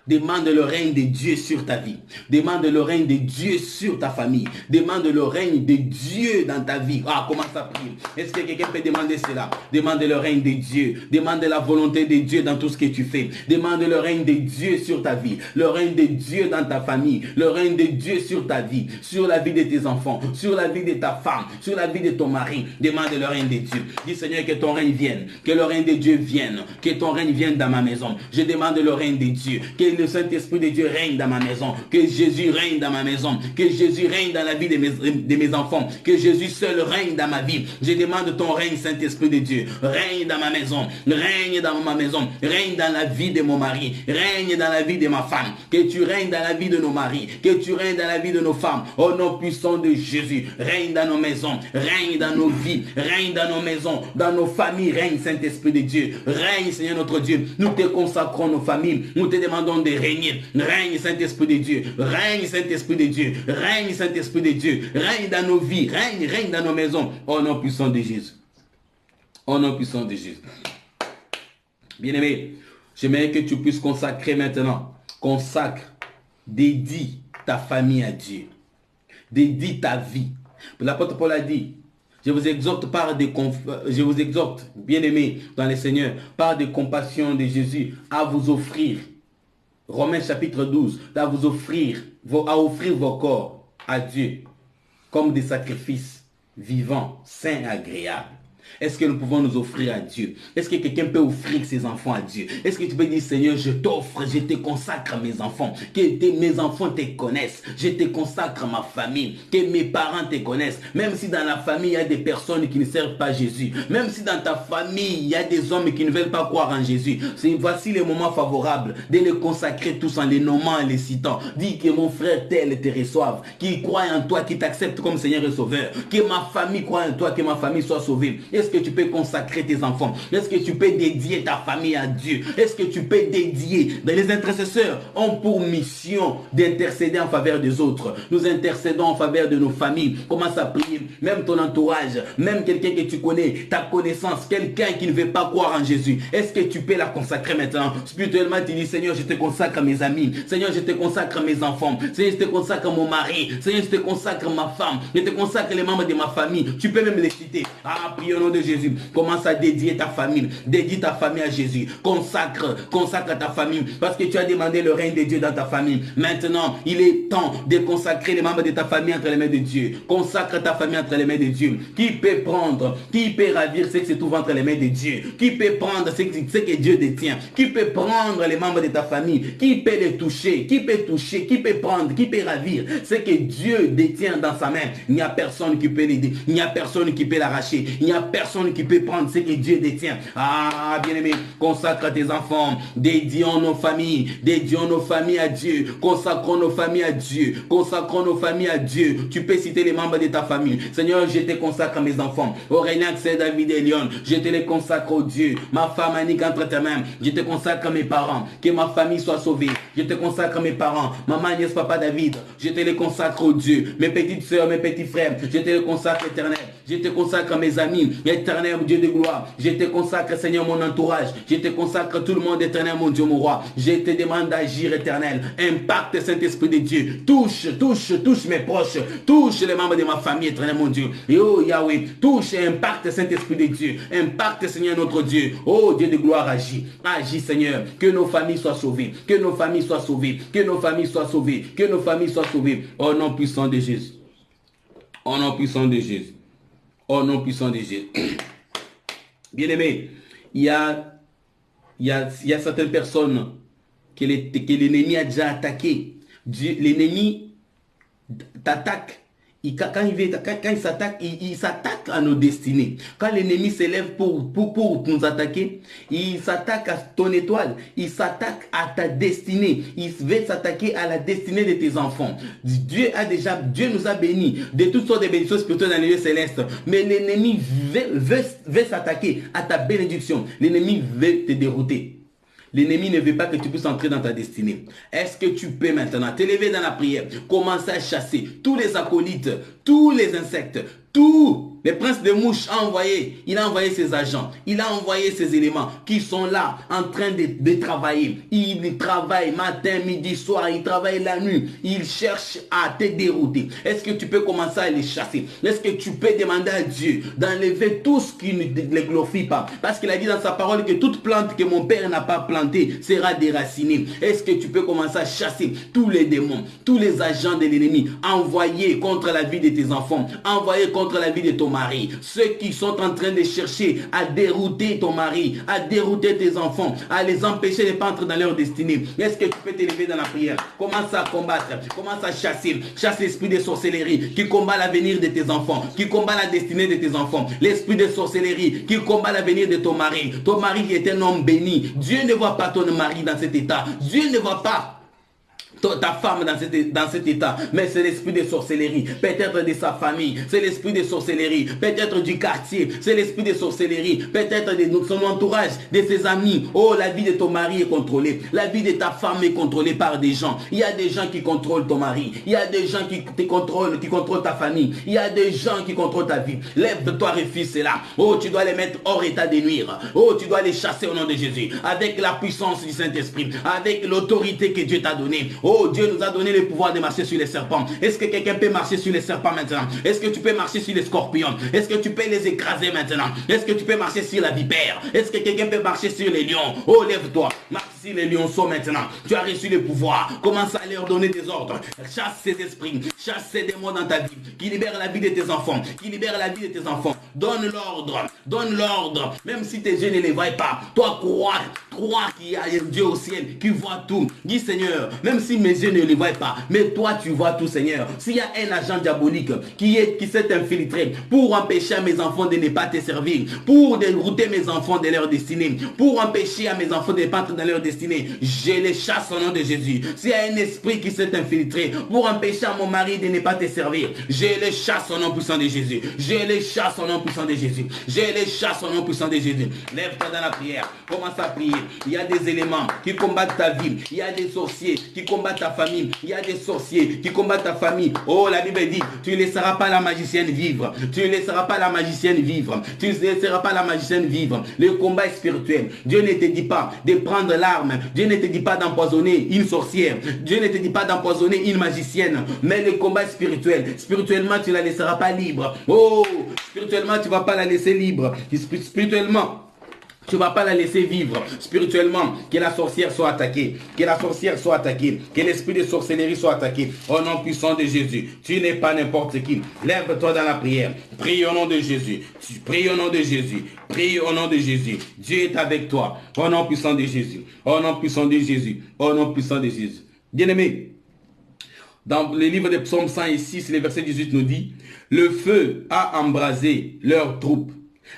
Demande le règne de Dieu sur ta vie. Demande le règne de Dieu sur ta famille. Demande le règne de Dieu dans ta vie. Ah, commence à prier. Est-ce que quelqu'un peut demander cela? Demande le règne de Dieu. Demande la volonté de Dieu dans tout ce que tu fais. Demande le règne de Dieu sur ta vie. Le règne de Dieu dans ta famille. Le règne de Dieu sur ta vie. Sur la vie de tes enfants. Sur la vie de ta femme. Sur la vie de ton mari. Demande le règne de Dieu. Dis Seigneur, que ton règne vienne. Que le règne de Dieu vienne. Que ton règne vienne dans ma maison. Je demande le règne de Dieu. Que le Saint-Esprit de Dieu règne dans ma maison. Que Jésus règne dans ma maison. Que Jésus règne dans la vie de mes enfants. Que Jésus seul règne dans ma vie. Je demande ton règne, Saint-Esprit de Dieu. Règne dans ma maison. Règne dans ma maison. Règne dans la vie de mon mari. Règne dans la vie de ma femme. Que tu règnes dans la vie de nos maris. Que tu règnes dans la vie de nos femmes. Au nom puissant de Jésus. Règne dans nos maisons. Règne dans nos vies. Règne dans nos maisons. Dans nos familles. Règne, Saint-Esprit de Dieu. Règne, Seigneur notre Dieu. Nous te consacrons nos familles. Nous te demandons de régner. Règne, Saint-Esprit de Dieu. Règne, Saint-Esprit de Dieu. Règne, Saint-Esprit de Dieu. Règne dans nos vies. Règne dans nos maisons. Au nom puissant de Jésus. Au nom puissant de Jésus. Bien-aimé, j'aimerais que tu puisses consacrer maintenant. Consacre. Dédie ta famille à Dieu. Dédie ta vie. L'apôtre Paul a dit, je vous exhorte, bien-aimés dans le Seigneur, par des compassions de Jésus, à vous offrir. Romains chapitre 12, à offrir vos corps à Dieu comme des sacrifices vivants, sains et agréables. Est-ce que nous pouvons nous offrir à Dieu? Est-ce que quelqu'un peut offrir ses enfants à Dieu? Est-ce que tu peux dire, Seigneur, je t'offre, je te consacre mes enfants. Que mes enfants te connaissent. Je te consacre ma famille. Que mes parents te connaissent. Même si dans la famille, il y a des personnes qui ne servent pas Jésus. Même si dans ta famille, il y a des hommes qui ne veulent pas croire en Jésus. Voici les moments favorables de les consacrer tous en les nommant et les citant. Dis que mon frère tel te reçoive. Qu'il croit en toi, qu'il t'accepte comme Seigneur et Sauveur. Que ma famille croit en toi, que ma famille soit sauvée. Est-ce que tu peux consacrer tes enfants? Est-ce que tu peux dédier ta famille à Dieu? Est-ce que tu peux dédier? Les intercesseurs ont pour mission d'intercéder en faveur des autres. Nous intercédons en faveur de nos familles. Commence à prier. Même ton entourage, même quelqu'un que tu connais, ta connaissance, quelqu'un qui ne veut pas croire en Jésus. Est-ce que tu peux la consacrer maintenant? Spirituellement, tu dis, Seigneur, je te consacre mes amis. Seigneur, je te consacre mes enfants. Seigneur, je te consacre mon mari. Seigneur, je te consacre ma femme. Je te consacre les membres de ma famille. Tu peux même les citer. Ah, prions au nom de Jésus. Commence à dédier ta famille. Dédie ta famille à Jésus. Consacre ta famille. Parce que tu as demandé le règne de Dieu dans ta famille. Maintenant, il est temps de consacrer les membres de ta famille entre les mains de Dieu. Consacre ta famille entre les mains de Dieu. Qui peut prendre, qui peut ravir ce qui se trouve entre les mains de Dieu? Qui peut prendre ce que Dieu détient? Qui peut prendre les membres de ta famille? Qui peut les toucher? Qui peut toucher? Qui peut prendre? Qui peut ravir ce que Dieu détient dans sa main? Il n'y a personne qui peut l'aider. Il n'y a personne qui peut l'arracher. Il n'y a personne qui peut prendre ce que Dieu détient. Ah, bien-aimé, consacre tes enfants. Dédions nos familles à Dieu. Consacrons nos familles à Dieu. Consacrons nos familles à Dieu. Tu peux citer les membres de ta famille. Seigneur, je te consacre mes enfants. Aurélien, c'est David et Léon. Je te les consacre au Dieu. Ma femme Annick entre tes mains. Je te consacre mes parents. Que ma famille soit sauvée. Je te consacre mes parents. Maman, Agnès, papa David. Je te les consacre au Dieu. Mes petites soeurs, mes petits frères. Je te les consacre éternel. Je te consacre mes amis. Éternel Dieu de gloire, je te consacre, Seigneur, mon entourage. Je te consacre tout le monde, éternel, mon Dieu, mon roi. Je te demande d'agir, éternel. Impacte, Saint-Esprit de Dieu. Touche mes proches. Touche les membres de ma famille, éternel, mon Dieu. Et oh Yahweh, touche et impacte, Saint-Esprit de Dieu. Impacte, Seigneur, notre Dieu. Oh Dieu de gloire, agis. Agis, Seigneur. Que nos familles soient sauvées. Que nos familles soient sauvées. Que nos familles soient sauvées. Que nos familles soient sauvées. Au nom puissant de Jésus. Au nom puissant de Jésus. Au nom puissant de Jésus. Bien-aimé, il y a certaines personnes que l'ennemi a déjà attaqué. L'ennemi t'attaque. Quand il s'attaque, il s'attaque à nos destinées. Quand l'ennemi s'élève pour nous attaquer, il s'attaque à ton étoile. Il s'attaque à ta destinée. Il veut s'attaquer à la destinée de tes enfants. Dieu nous a bénis de toutes sortes de bénédictions spirituelles dans les lieux célestes. Mais l'ennemi veut s'attaquer à ta bénédiction. L'ennemi veut te dérouter. L'ennemi ne veut pas que tu puisses entrer dans ta destinée. Est-ce que tu peux maintenant t'élever dans la prière, commencer à chasser tous les acolytes, tous les insectes, tous les princes de mouches il a envoyé ses agents, il a envoyé ses éléments qui sont là en train de travailler. Il travaille matin, midi, soir, il travaille la nuit. Il cherche à te dérouter. Est-ce que tu peux commencer à les chasser? Est-ce que tu peux demander à Dieu d'enlever tout ce qui ne les glorifie pas? Parce qu'il a dit dans sa parole que toute plante que mon Père n'a pas plantée sera déracinée. Est-ce que tu peux commencer à chasser tous les démons, tous les agents de l'ennemi envoyés contre la vie de tes enfants, envoyés contre la vie de ton mari, ceux qui sont en train de chercher à dérouter ton mari, à dérouter tes enfants, à les empêcher de ne pas entrer dans leur destinée? Est-ce que tu peux t'élever dans la prière? Commence à combattre, commence à chasser. Chasse l'esprit de sorcellerie qui combat l'avenir de tes enfants, qui combat la destinée de tes enfants. L'esprit de sorcellerie qui combat l'avenir de ton mari. Ton mari qui est un homme béni. Dieu ne voit pas ton mari dans cet état. Dieu ne voit pas ta femme dans cet état, mais c'est l'esprit de sorcellerie, peut-être de sa famille, c'est l'esprit de sorcellerie, peut-être du quartier, c'est l'esprit de sorcellerie, peut-être de son entourage, de ses amis. Oh, la vie de ton mari est contrôlée, la vie de ta femme est contrôlée par des gens. Il y a des gens qui contrôlent ton mari, il y a des gens qui te contrôlent, qui contrôlent ta famille, il y a des gens qui contrôlent ta vie. Lève-toi, refuse cela. Oh, tu dois les mettre hors état de nuire. Oh, tu dois les chasser au nom de Jésus, avec la puissance du Saint-Esprit, avec l'autorité que Dieu t'a donnée. Oh, Dieu nous a donné le pouvoir de marcher sur les serpents. Est-ce que quelqu'un peut marcher sur les serpents maintenant? Est-ce que tu peux marcher sur les scorpions? Est-ce que tu peux les écraser maintenant? Est-ce que tu peux marcher sur la vipère? Est-ce que quelqu'un peut marcher sur les lions? Oh, lève-toi. Marche sur les lionceaux maintenant. Tu as reçu le pouvoir. Commence à leur donner des ordres. Chasse ces esprits. Chasse ces démons dans ta vie. Qui libère la vie de tes enfants. Qui libère la vie de tes enfants. Donne l'ordre. Donne l'ordre. Même si tes yeux ne les voient pas. Toi, crois qu'il y a un Dieu au ciel qui voit tout. Dis, Seigneur, même si mes yeux ne les voient pas, mais toi tu vois tout, Seigneur. S'il y a un agent diabolique qui s'est infiltré pour empêcher à mes enfants de ne pas te servir, pour dérouter mes enfants de leur destinée, pour empêcher à mes enfants de ne pas entrer dans leur destinée, je les chasse au nom de Jésus. S'il y a un esprit qui s'est infiltré pour empêcher à mon mari de ne pas te servir, je les chasse au nom puissant de Jésus. Je les chasse au nom puissant de Jésus. Je les chasse au nom puissant de Jésus. Lève-toi dans la prière. Commence à prier. Il y a des éléments qui combattent ta vie. Il y a des sorciers qui combattent ta famille. Il y a des sorciers qui combattent ta famille. Oh, la Bible dit, tu ne laisseras pas la magicienne vivre. Tu ne laisseras pas la magicienne vivre. Tu ne laisseras pas la magicienne vivre. Le combat est spirituel. Dieu ne te dit pas de prendre l'arme. Dieu ne te dit pas d'empoisonner une sorcière. Dieu ne te dit pas d'empoisonner une magicienne. Mais le combat est spirituel. Spirituellement, tu ne la laisseras pas libre. Oh, spirituellement, tu ne vas pas la laisser libre. Spirituellement, tu ne vas pas la laisser vivre. Spirituellement, que la sorcière soit attaquée. Que la sorcière soit attaquée. Que l'esprit de sorcellerie soit attaqué. Au nom puissant de Jésus. Tu n'es pas n'importe qui. Lève-toi dans la prière. Prie au nom de Jésus. Prie au nom de Jésus. Prie au nom de Jésus. Dieu est avec toi. Au nom puissant de Jésus. Au nom puissant de Jésus. Au nom puissant de Jésus. Bien-aimé, dans le livre de Psaume 106, le verset 18 nous dit, le feu a embrasé leurs troupes.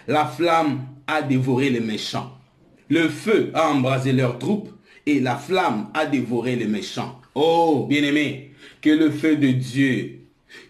La flamme a dévoré les méchants. Le feu a embrasé leurs troupes et la flamme a dévoré les méchants. Oh, bien-aimé, que le feu de Dieu,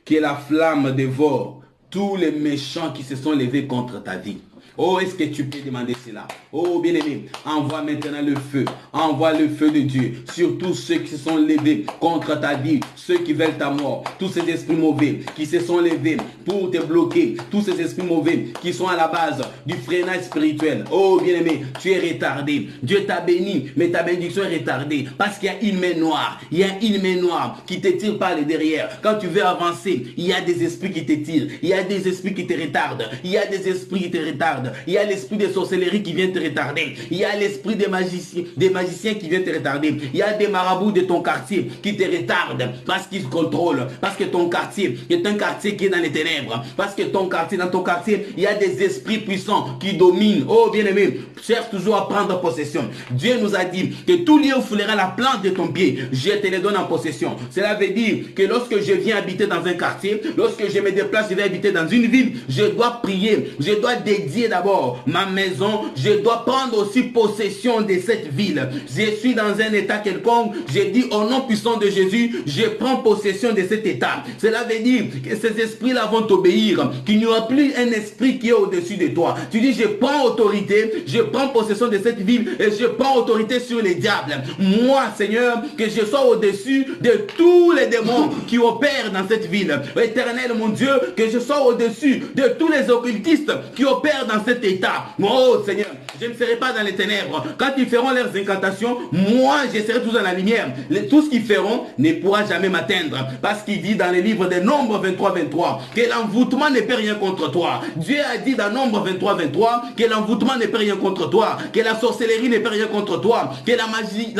que la flamme dévore tous les méchants qui se sont levés contre ta vie. Oh, est-ce que tu peux demander cela? Oh, bien-aimé, envoie maintenant le feu. Envoie le feu de Dieu sur tous ceux qui se sont levés contre ta vie, ceux qui veulent ta mort, tous ces esprits mauvais qui se sont levés pour te bloquer, tous ces esprits mauvais qui sont à la base du freinage spirituel. Oh, bien-aimé, tu es retardé. Dieu t'a béni, mais ta bénédiction est retardée parce qu'il y a une main noire. Il y a une main noire qui te tire par le derrière. Quand tu veux avancer, il y a des esprits qui te tirent. Il y a des esprits qui te retardent. Il y a des esprits qui te retardent. Il y a l'esprit de sorcellerie qui vient te retarder. Il y a l'esprit des magiciens qui viennent te retarder. Il y a des marabouts de ton quartier qui te retardent parce qu'ils contrôlent. Parce que ton quartier est un quartier qui est dans les ténèbres. Parce que dans ton quartier, il y a des esprits puissants qui dominent. Oh, bien-aimé, cherche toujours à prendre possession. Dieu nous a dit que tout lieu où foulera la plante de ton pied, je te les donne en possession. Cela veut dire que lorsque je viens habiter dans un quartier, lorsque je me déplace, je vais habiter dans une ville, je dois prier, je dois dédier d'abord ma maison, je dois prendre aussi possession de cette ville. Je suis dans un état quelconque, je dis au nom puissant de Jésus, je prends possession de cet état. Cela veut dire que ces esprits-là vont t'obéir, qu'il n'y aura plus un esprit qui est au-dessus de toi. Tu dis, je prends autorité, je prends possession de cette ville et je prends autorité sur les diables. Moi, Seigneur, que je sois au-dessus de tous les démons qui opèrent dans cette ville. Éternel, mon Dieu, que je sois au-dessus de tous les occultistes qui opèrent dans cet état. Oh, Seigneur, je ne serai pas dans les ténèbres. Quand ils feront leurs incantations, moi, je serai toujours dans la lumière. Tout ce qu'ils feront ne pourra jamais m'atteindre. Parce qu'il dit dans le livre des Nombres 23-23 que l'envoûtement ne peut rien contre toi. Dieu a dit dans Nombres 23-23 que l'envoûtement ne peut rien contre toi, que la sorcellerie ne peut rien contre toi, que la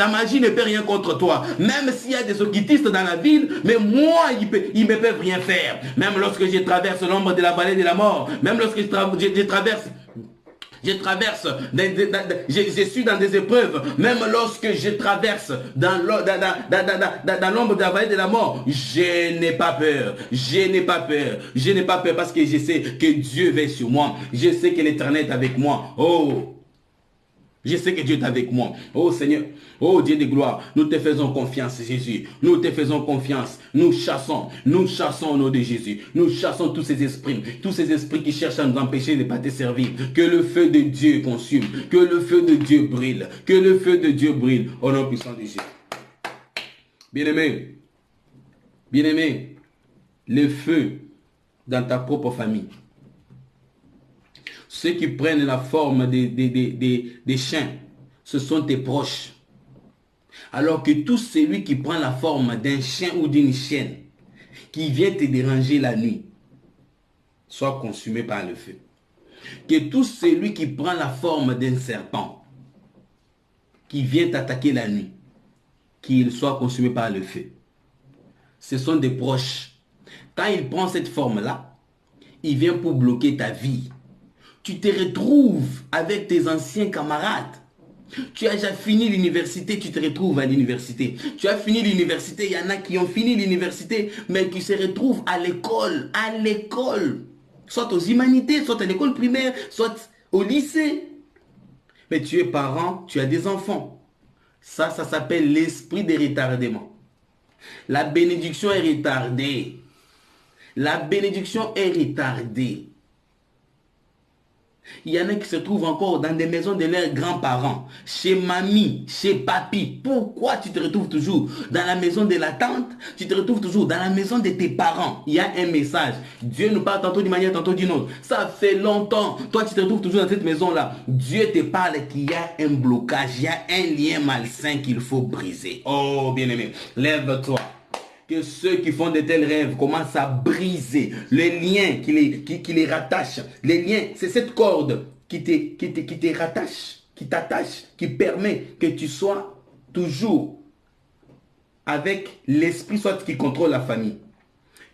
magie ne peut rien contre toi. Même s'il y a des occultistes dans la ville, mais moi, ils ne peuvent rien faire. Même lorsque je traverse l'ombre de la vallée de la mort, même lorsque je traverse, je suis dans des épreuves, même lorsque je traverse dans l'ombre de la vallée de la mort, je n'ai pas peur, je n'ai pas peur, je n'ai pas peur parce que je sais que Dieu veille sur moi, je sais que l'Éternel est avec moi. Oh, je sais que Dieu est avec moi. Oh Seigneur, oh Dieu de gloire, nous te faisons confiance Jésus. Nous te faisons confiance. Nous chassons au nom de Jésus. Nous chassons tous ces esprits qui cherchent à nous empêcher de ne pas te servir. Que le feu de Dieu consume. Que le feu de Dieu brille. Que le feu de Dieu brille au nom puissant de Jésus. Bien-aimé, le feu dans ta propre famille. Ceux qui prennent la forme des chiens, ce sont tes proches. Alors que tout celui qui prend la forme d'un chien ou d'une chienne, qui vient te déranger la nuit, soit consumé par le feu. Que tout celui qui prend la forme d'un serpent, qui vient t'attaquer la nuit, qu'il soit consumé par le feu. Ce sont des proches. Quand il prend cette forme-là, il vient pour bloquer ta vie. Tu te retrouves avec tes anciens camarades. Tu as déjà fini l'université, tu te retrouves à l'université. Tu as fini l'université, il y en a qui ont fini l'université, mais qui se retrouvent à l'école. Soit aux humanités, soit à l'école primaire, soit au lycée. Mais tu es parent, tu as des enfants. Ça s'appelle l'esprit de retardement. La bénédiction est retardée. La bénédiction est retardée. Il y en a qui se trouvent encore dans des maisons de leurs grands-parents, chez mamie, chez papy. Pourquoi tu te retrouves toujours dans la maison de la tante? Tu te retrouves toujours dans la maison de tes parents. Il y a un message. Dieu nous parle tantôt d'une manière, tantôt d'une autre. Ça fait longtemps. Toi, tu te retrouves toujours dans cette maison-là. Dieu te parle qu'il y a un blocage, il y a un lien malsain qu'il faut briser. Oh, bien-aimé, lève-toi. Que ceux qui font de tels rêves commencent à briser les liens qui les rattachent. Les liens, c'est cette corde qui te rattache, qui t'attache, qui permet que tu sois toujours avec l'esprit soit qui contrôle la famille.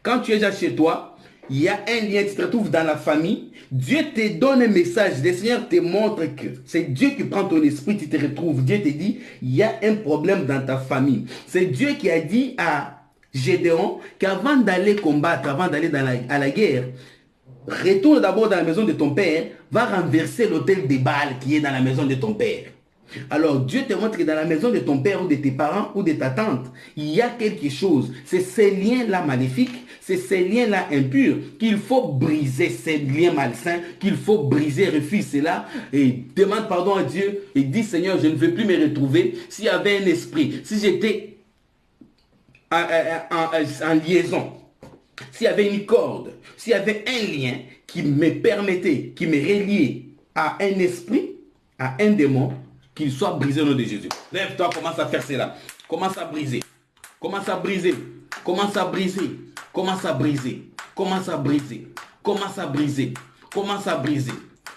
Quand tu es déjà chez toi, il y a un lien, tu te retrouves dans la famille, Dieu te donne un message, le Seigneur te montre que c'est Dieu qui prend ton esprit, tu te retrouves, Dieu te dit, il y a un problème dans ta famille. C'est Dieu qui a dit à Gédéon qu'avant d'aller combattre, avant d'aller à la guerre, retourne d'abord dans la maison de ton père, va renverser l'autel des Baals qui est dans la maison de ton père. Alors Dieu te montre que dans la maison de ton père ou de tes parents ou de ta tante, il y a quelque chose. C'est ces liens-là maléfiques, c'est ces liens-là impurs qu'il faut briser, ces liens malsains qu'il faut briser. Refuse cela et demande pardon à Dieu et dis Seigneur, je ne veux plus me retrouver. S'il y avait un esprit, si j'étais en liaison, s'il y avait une corde, s'il y avait un lien qui me permettait, qui me reliait à un esprit, à un démon, qu'il soit brisé au nom de Jésus. Lève-toi, commence à faire cela. Commence à briser. Commence à briser. Commence à briser. Commence à briser. Commence à briser. Commence à briser. Commence à briser.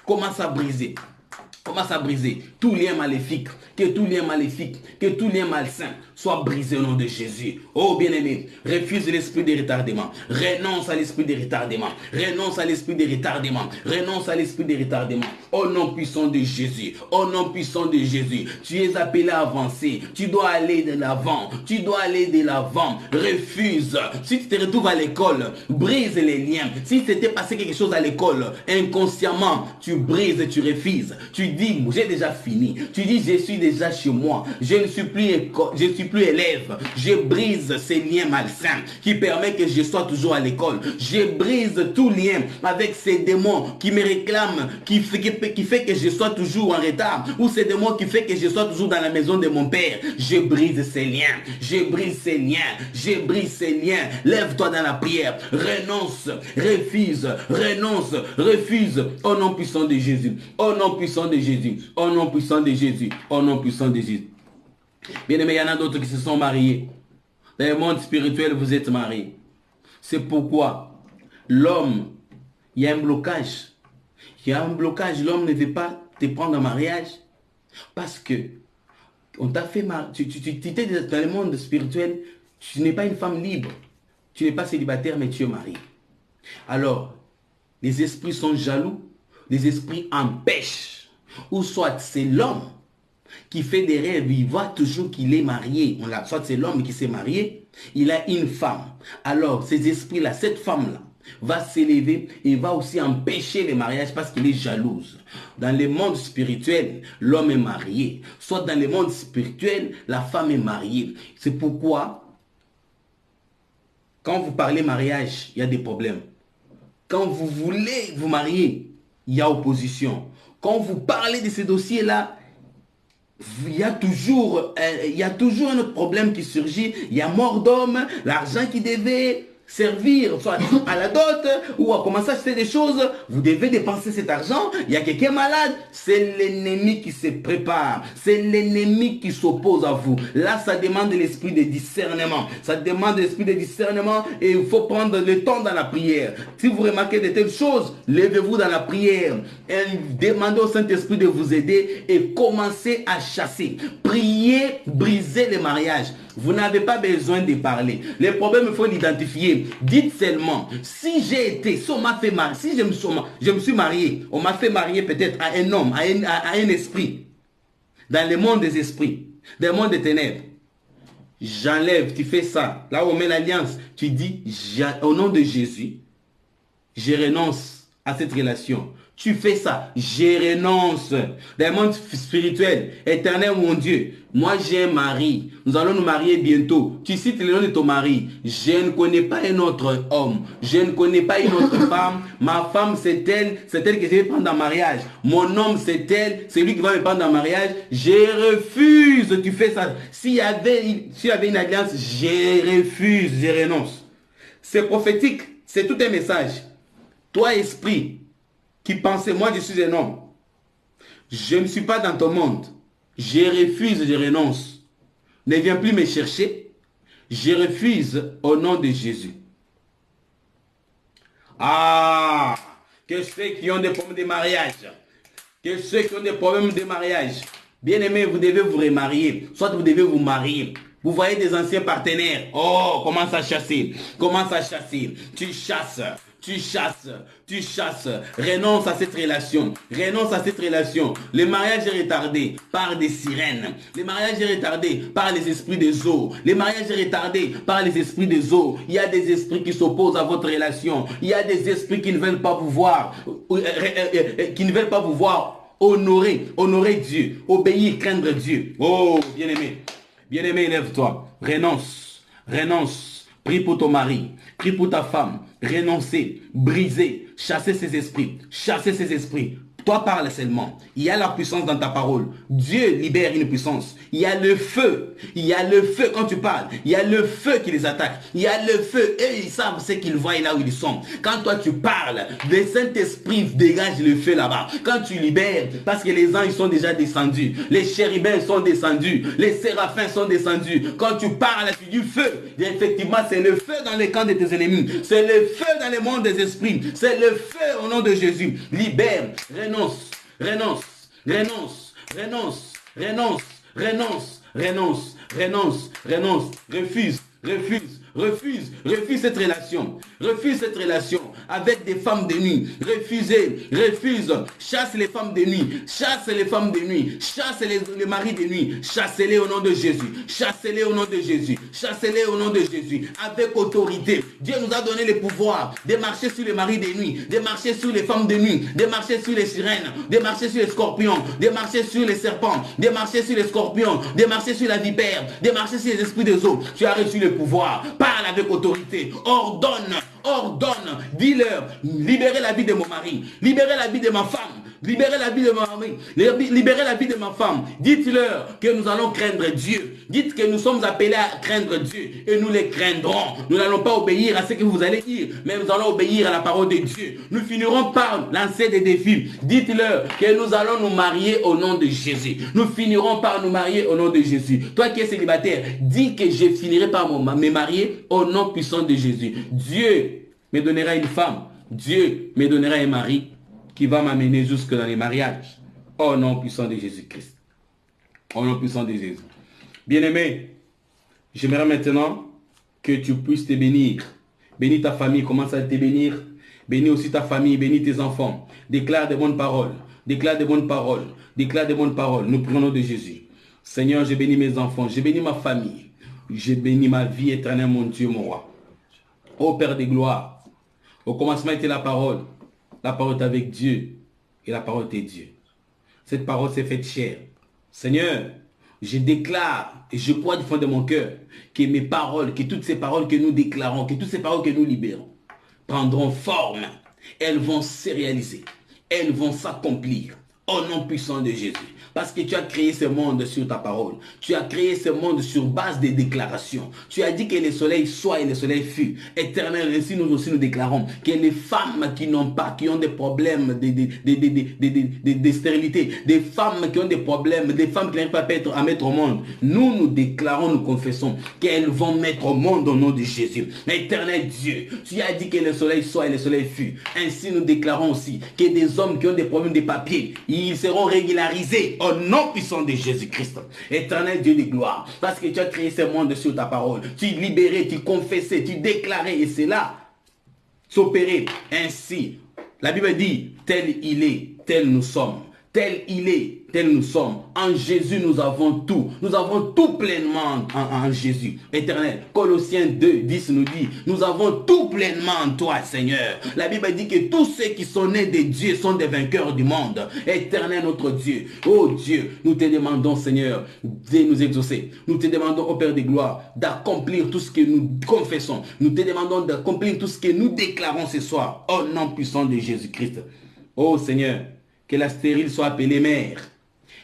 Commence à briser. Commence à briser tout lien maléfique, que tout lien maléfique, que tout lien malsain soit brisé au nom de Jésus. Oh bien-aimé, refuse l'esprit de retardement, renonce à l'esprit de retardement, renonce à l'esprit de retardement, renonce à l'esprit de retardement. Au nom puissant de Jésus, au nom puissant de Jésus, tu es appelé à avancer, tu dois aller de l'avant, tu dois aller de l'avant, refuse. Si tu te retrouves à l'école, brise les liens. Si c'était passé quelque chose à l'école, inconsciemment, tu brises et tu refuses. Tu dis, j'ai déjà fini. Tu dis, je suis déjà chez moi. Je ne suis plus élève. Je brise ces liens malsains qui permettent que je sois toujours à l'école. Je brise tout lien avec ces démons qui me réclament, qui fait que je sois toujours en retard. Ou ces démons qui fait que je sois toujours dans la maison de mon père. Je brise ces liens. Je brise ces liens. Je brise ces liens. Lève-toi dans la prière. Renonce. Refuse. Renonce. Refuse. Au nom puissant de Jésus. Au nom puissant de Jésus. Au nom puissant de Jésus. Au nom puissant de Jésus. Bien aimé, il y en a d'autres qui se sont mariés. Dans le monde spirituel, vous êtes mariés. C'est pourquoi l'homme, il y a un blocage. Il y a un blocage. L'homme ne veut pas te prendre en mariage parce que on t'a fait marier. Tu étais dans le monde spirituel. Tu n'es pas une femme libre. Tu n'es pas célibataire, mais tu es marié. Alors, les esprits sont jaloux. Les esprits empêchent. Ou soit c'est l'homme qui fait des rêves, il voit toujours qu'il est marié. Soit c'est l'homme qui s'est marié, il a une femme. Alors, ces esprits-là, cette femme-là, va s'élever et va aussi empêcher les mariages parce qu'il est jalouse. Dans le monde spirituel, l'homme est marié. Soit dans le monde spirituel, la femme est mariée. C'est pourquoi, quand vous parlez mariage, il y a des problèmes. Quand vous voulez vous marier, il y a opposition. Quand vous parlez de ces dossiers-là, il y a toujours un autre problème qui surgit. Il y a mort d'homme, l'argent qui devait servir soit à la dot ou à commencer à acheter des choses, vous devez dépenser cet argent. Il y a quelqu'un malade, c'est l'ennemi qui se prépare, c'est l'ennemi qui s'oppose à vous. Là, ça demande l'esprit de discernement. Ça demande l'esprit de discernement et il faut prendre le temps dans la prière. Si vous remarquez de telles choses, levez-vous dans la prière et demandez au Saint-Esprit de vous aider et commencez à chasser. Priez, brisez les mariages. Vous n'avez pas besoin de parler. Les problèmes, il faut l'identifier. Dites seulement, si j'ai été, si on m'a fait marier, si je me suis marié, on m'a fait marier peut-être à un homme, à un esprit, dans le monde des esprits, dans le monde des ténèbres. J'enlève, tu fais ça. Là où on met l'alliance, tu dis, au nom de Jésus, je renonce à cette relation. Tu fais ça, je renonce. Dans le monde spirituel, éternel mon Dieu, moi j'ai un mari, nous allons nous marier bientôt. Tu cites le nom de ton mari. Je ne connais pas un autre homme, je ne connais pas une autre femme. Ma femme c'est elle que je vais prendre en mariage. Mon homme c'est elle, c'est lui qui va me prendre en mariage. Je refuse, tu fais ça. S'il y avait une alliance, je refuse, je renonce. C'est prophétique, c'est tout un message. Toi esprit, qui pensait, moi je suis un homme, je ne suis pas dans ton monde, je refuse, je renonce, ne viens plus me chercher, je refuse au nom de Jésus. Ah, que ceux qui ont des problèmes de mariage, que ceux qui ont des problèmes de mariage, bien aimé, vous devez vous remarier, soit vous devez vous marier. Vous voyez des anciens partenaires, oh, commence à chasser, tu chasses. Tu chasses, renonce à cette relation, Le mariage est retardé par des sirènes. Le mariage est retardé par les esprits des eaux. Le mariage est retardé par les esprits des eaux. Il y a des esprits qui s'opposent à votre relation. Il y a des esprits qui ne veulent pas vous voir, Honorer Dieu. Obéir, craindre Dieu. Oh, bien-aimé. Bien-aimé, lève-toi. Renonce. Prie pour ton mari. Prie pour ta femme. Renoncer. Briser. Chasser ces esprits. Toi parle seulement. Il y a la puissance dans ta parole. Dieu libère une puissance. Il y a le feu. Quand tu parles. Il y a le feu qui les attaque. Il y a le feu. Et ils savent ce qu'ils voient là où ils sont. Quand toi tu parles, le Saint-Esprit dégage le feu là-bas. Quand tu libères, parce que les anges sont déjà descendus. Les chérubins sont descendus. Les séraphins sont descendus. Quand tu parles, tu dis feu. Et effectivement, c'est le feu dans les camps de tes ennemis. C'est le feu dans le monde des esprits. C'est le feu au nom de Jésus. Libère. Renonce. Refuse cette relation. Refuse cette relation avec des femmes de nuit. Refuse. Chasse les femmes de nuit. Chasse les maris de nuit. Chasse-les au nom de Jésus. Avec autorité. Dieu nous a donné le pouvoir de marcher sur les maris de nuit, de marcher sur les femmes de nuit, de marcher sur les sirènes, de marcher sur les scorpions, de marcher sur les serpents, de marcher sur les scorpions, de marcher sur la vipère, de marcher sur les esprits des eaux. Tu as reçu le pouvoir. Parle avec autorité. Ordonne. Dis-leur, libérez la vie de mon mari. Libérez la vie de ma femme. Libérez la vie de ma mari. Libérez la vie de ma femme. Dites-leur que nous allons craindre Dieu. Dites que nous sommes appelés à craindre Dieu. Et nous les craindrons. Nous n'allons pas obéir à ce que vous allez dire. Mais nous allons obéir à la parole de Dieu. Nous finirons par lancer des défis. Dites-leur que nous allons nous marier au nom de Jésus. Nous finirons par nous marier au nom de Jésus. Toi qui es célibataire, dis que je finirai par me marier au nom puissant de Jésus. Dieu me donnera une femme. Dieu me donnera un mari qui va m'amener jusque dans les mariages. Au nom puissant de Jésus-Christ. Au nom puissant de Jésus. Bien-aimé, j'aimerais maintenant que tu puisses te bénir. Bénis ta famille, commence à te bénir. Bénis aussi ta famille, bénis tes enfants. Déclare de bonnes paroles. Nous prions au nom de Jésus. Seigneur, je bénis mes enfants, je bénis ma famille. Je bénis ma vie éternelle, mon Dieu, mon roi. Ô Père de gloire, au commencement était la parole est avec Dieu, et la parole est Dieu. Cette parole s'est faite chair. Seigneur, je déclare, et je crois du fond de mon cœur, que mes paroles, que toutes ces paroles que nous déclarons, que toutes ces paroles que nous libérons, prendront forme. Elles vont se réaliser. Elles vont s'accomplir. Au nom puissant de Jésus. Parce que tu as créé ce monde sur ta parole. Tu as créé ce monde sur base des déclarations. Tu as dit que le soleil soit et le soleil fut. Éternel, ainsi nous aussi nous déclarons que les femmes qui n'ont pas, qui ont des problèmes de stérilité, des femmes qui ont des problèmes, des femmes qui n'arrivent pas à mettre au monde, nous déclarons, nous confessons qu'elles vont mettre au monde au nom de Jésus. Éternel Dieu, tu as dit que le soleil soit et le soleil fut. Ainsi nous déclarons aussi que des hommes qui ont des problèmes de papier, ils seront régularisés au nom puissant de Jésus-Christ. Éternel Dieu de gloire, parce que tu as créé ce monde sur ta parole. Tu libérais, tu confessais, tu déclarais, et c'est là s'opérer ainsi. La Bible dit, tel il est, tel nous sommes. Tel il est, tel nous sommes. En Jésus, nous avons tout. Nous avons tout pleinement en Jésus. Éternel, Colossiens 2, 10 nous dit, nous avons tout pleinement en toi, Seigneur. La Bible dit que tous ceux qui sont nés de Dieu sont des vainqueurs du monde. Éternel, notre Dieu. Oh Dieu, nous te demandons, Seigneur, de nous exaucer. Nous te demandons, ô Père de gloire, d'accomplir tout ce que nous confessons. Nous te demandons d'accomplir tout ce que nous déclarons ce soir. Au nom puissant de Jésus-Christ. Oh Seigneur, que la stérile soit appelée mère.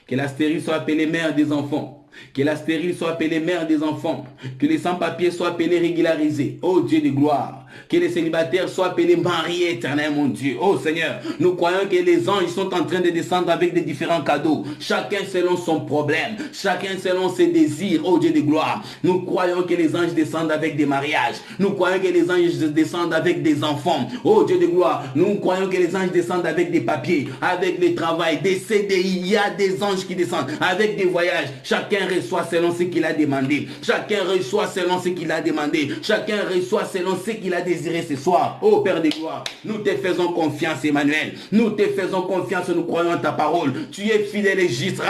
Que la stérile soit appelée mère des enfants. Que la stérile soit appelée mère des enfants. Que les sans-papiers soient appelés régularisés. Oh Dieu de gloire. Que les célibataires soient appelés mariés éternels, mon Dieu. Oh Seigneur, nous croyons que les anges sont en train de descendre avec des différents cadeaux. Chacun selon son problème. Chacun selon ses désirs. Oh Dieu de gloire. Nous croyons que les anges descendent avec des mariages. Nous croyons que les anges descendent avec des enfants. Oh Dieu de gloire. Nous croyons que les anges descendent avec des papiers, avec des travails, des CDI. Il y a des anges qui descendent avec des voyages. Chacun reçoit selon ce qu'il a demandé. Chacun reçoit selon ce qu'il a demandé. Chacun reçoit selon ce qu'il a a désiré ce soir. Oh Père de gloire, nous te faisons confiance, Emmanuel. Nous te faisons confiance, nous croyons en ta parole. Tu es fidèle et juste.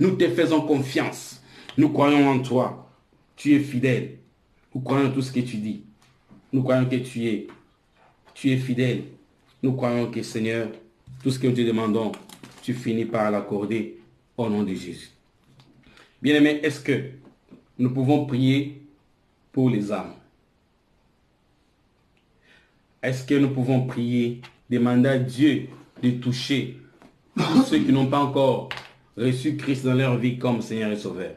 Nous te faisons confiance. Nous croyons en toi. Tu es fidèle. Nous croyons en tout ce que tu dis. Nous croyons que tu es fidèle. Nous croyons que, Seigneur, tout ce que nous te demandons, tu finis par l'accorder au nom de Jésus. Bien-aimés, est-ce que nous pouvons prier pour les âmes? Est-ce que nous pouvons prier, demander à Dieu de toucher tous ceux qui n'ont pas encore reçu Christ dans leur vie comme Seigneur et Sauveur?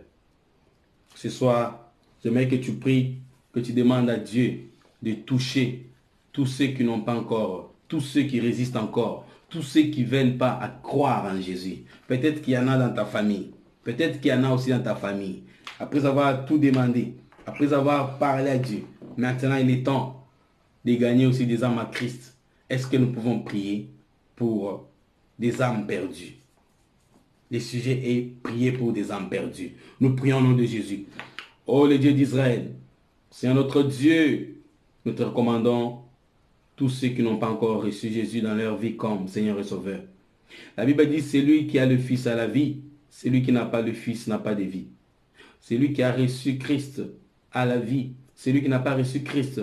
Ce soir, j'aimerais que tu pries, que tu demandes à Dieu de toucher tous ceux qui n'ont pas encore, tous ceux qui résistent encore, tous ceux qui ne veulent pas à croire en Jésus. Peut-être qu'il y en a dans ta famille. Peut-être qu'il y en a aussi dans ta famille. Après avoir tout demandé, après avoir parlé à Dieu, maintenant il est temps de gagner aussi des âmes à Christ. Est-ce que nous pouvons prier pour des âmes perdues? Le sujet est prier pour des âmes perdues. Nous prions au nom de Jésus. Oh le Dieu d'Israël, c'est notre Dieu. Nous te recommandons tous ceux qui n'ont pas encore reçu Jésus dans leur vie comme Seigneur et Sauveur. La Bible dit, celui qui a le Fils a la vie, celui qui n'a pas le Fils n'a pas de vie. Celui qui a reçu Christ a la vie, celui qui n'a pas reçu Christ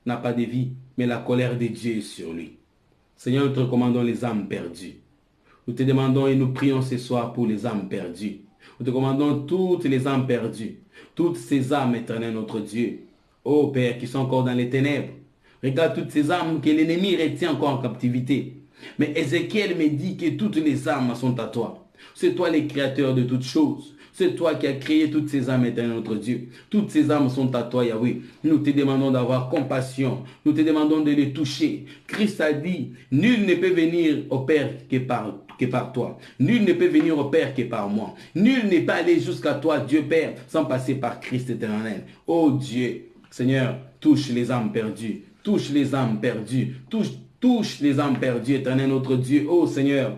n'a pas de vie, mais la colère de Dieu est sur lui. Seigneur, nous te recommandons les âmes perdues. Nous te demandons et nous prions ce soir pour les âmes perdues. Nous te commandons toutes les âmes perdues, toutes ces âmes éternelles, notre Dieu. Ô Père, qui sont encore dans les ténèbres. Regarde toutes ces âmes que l'ennemi retient encore en captivité. Mais Ézéchiel me dit que toutes les âmes sont à toi. C'est toi le créateur de toutes choses. C'est toi qui as créé toutes ces âmes éternelles, notre Dieu. Toutes ces âmes sont à toi, Yahweh. Nous te demandons d'avoir compassion. Nous te demandons de les toucher. Christ a dit, nul ne peut venir au Père que par toi. Nul ne peut venir au Père que par moi. Nul n'est pas allé jusqu'à toi, Dieu Père, sans passer par Christ éternel. Oh Dieu, Seigneur, touche les âmes perdues. Touche les âmes perdues. Touche les âmes perdues, éternel, notre Dieu. Oh Seigneur,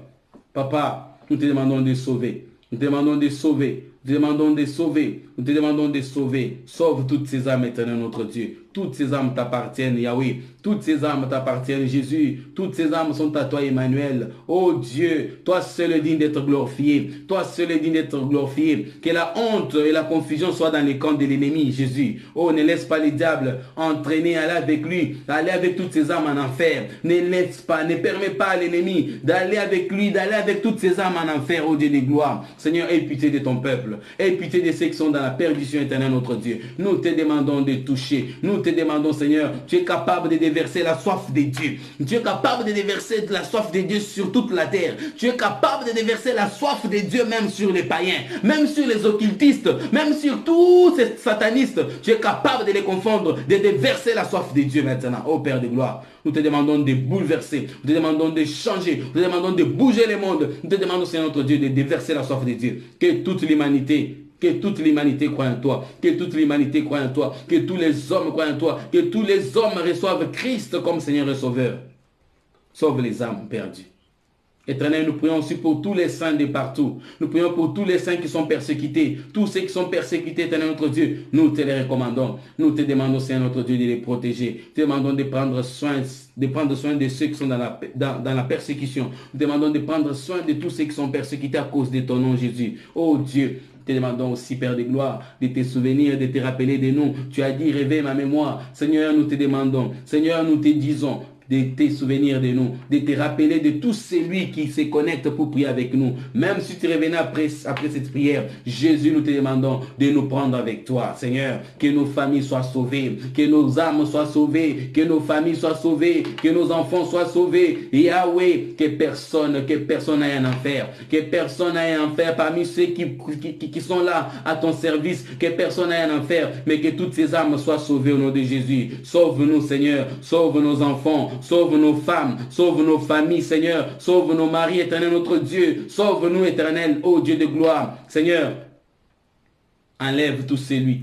Papa, nous te demandons de sauver. Nous te demandons de sauver. Nous te demandons de sauver. Nous te demandons de sauver. Sauve toutes ces âmes, éternel, notre Dieu. Toutes ces âmes t'appartiennent, Yahweh. Toutes ces âmes t'appartiennent, Jésus. Toutes ces âmes sont à toi, Emmanuel. Oh Dieu, toi seul est digne d'être glorifié. Toi seul est digne d'être glorifié. Que la honte et la confusion soient dans les camps de l'ennemi, Jésus. Oh, ne laisse pas les diables entraîner, aller avec lui, aller avec toutes ces âmes en enfer. Ne laisse pas, ne permets pas à l'ennemi d'aller avec lui, d'aller avec toutes ces âmes en enfer, oh Dieu de gloire. Seigneur, aie pitié de ton peuple. Aie pitié de ceux qui sont dans la perdition éternelle, notre Dieu. Nous te demandons de toucher. Nous te demandons, Seigneur, tu es capable de déverser la soif de Dieu. Tu es capable de déverser de la soif de Dieu sur toute la terre. Tu es capable de déverser la soif de Dieu même sur les païens, même sur les occultistes, même sur tous ces satanistes. Tu es capable de les confondre, de déverser la soif de Dieu maintenant. Ô Père de gloire, nous te demandons de bouleverser, nous te demandons de changer, nous te demandons de bouger les mondes. Nous te demandons, Seigneur notre Dieu, de déverser la soif de Dieu. Que toute l'humanité croit en toi, que toute l'humanité croit en toi, que tous les hommes croient en toi, que tous les hommes reçoivent Christ comme Seigneur et Sauveur. Sauve les âmes perdues. Éternel, nous prions aussi pour tous les saints de partout. Nous prions pour tous les saints qui sont persécutés. Tous ceux qui sont persécutés, Éternel notre Dieu, nous te les recommandons. Nous te demandons, Seigneur notre Dieu, de les protéger. Nous te demandons de prendre soin de ceux qui sont dans la persécution. Nous te demandons de prendre soin de tous ceux qui sont persécutés à cause de ton nom, Jésus. Oh Dieu, te demandons aussi, Père de gloire, de te souvenir, de te rappeler de nous. Tu as dit, réveille ma mémoire. Seigneur, nous te demandons. Seigneur, nous te disons de te souvenir de nous, de te rappeler de tout celui qui se connecte pour prier avec nous. Même si tu revenais après cette prière, Jésus, nous te demandons de nous prendre avec toi. Seigneur, que nos familles soient sauvées, que nos âmes soient sauvées, que nos familles soient sauvées, que nos enfants soient sauvés. Et Yahweh, que personne n'aille en enfer, que personne n'aille en enfer parmi ceux qui sont là à ton service, que personne n'aille en enfer, mais que toutes ces âmes soient sauvées au nom de Jésus. Sauve-nous, Seigneur, sauve nos enfants, sauve nos femmes, sauve nos familles, Seigneur, sauve nos maris, éternel notre Dieu, sauve-nous, éternel, ô Dieu de gloire. Seigneur, enlève tout celui,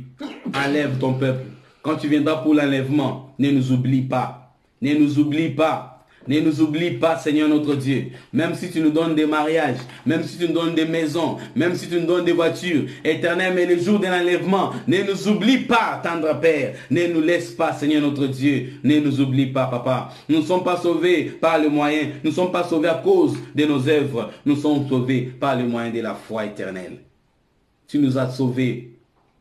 enlève ton peuple. Quand tu viendras pour l'enlèvement, ne nous oublie pas. Ne nous oublie pas. Ne nous oublie pas, Seigneur notre Dieu. Même si tu nous donnes des mariages, même si tu nous donnes des maisons, même si tu nous donnes des voitures, Éternel, mais le jour de l'enlèvement, ne nous oublie pas, tendre Père. Ne nous laisse pas, Seigneur notre Dieu. Ne nous oublie pas, Papa. Nous ne sommes pas sauvés par le moyen. Nous ne sommes pas sauvés à cause de nos œuvres. Nous sommes sauvés par le moyen de la foi éternelle. Tu nous as sauvés.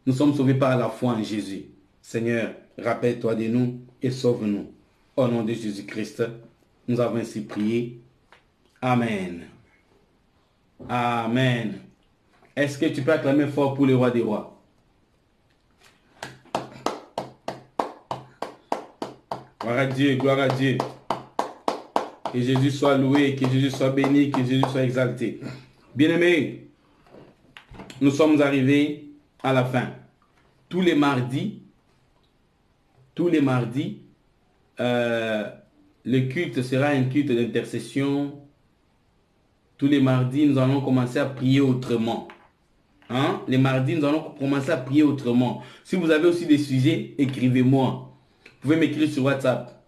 Nous sommes sauvés par la foi en Jésus. Seigneur, rappelle-toi de nous et sauve-nous. Au nom de Jésus-Christ, nous avons ainsi prié. Amen. Amen. Est-ce que tu peux acclamer fort pour le roi des rois? Gloire à Dieu, gloire à Dieu. Que Jésus soit loué, que Jésus soit béni, que Jésus soit exalté. Bien-aimés, nous sommes arrivés à la fin. Tous les mardis, le culte sera un culte d'intercession. Tous les mardis, nous allons commencer à prier autrement. Les mardis, nous allons commencer à prier autrement. Si vous avez aussi des sujets, écrivez-moi. Vous pouvez m'écrire sur WhatsApp.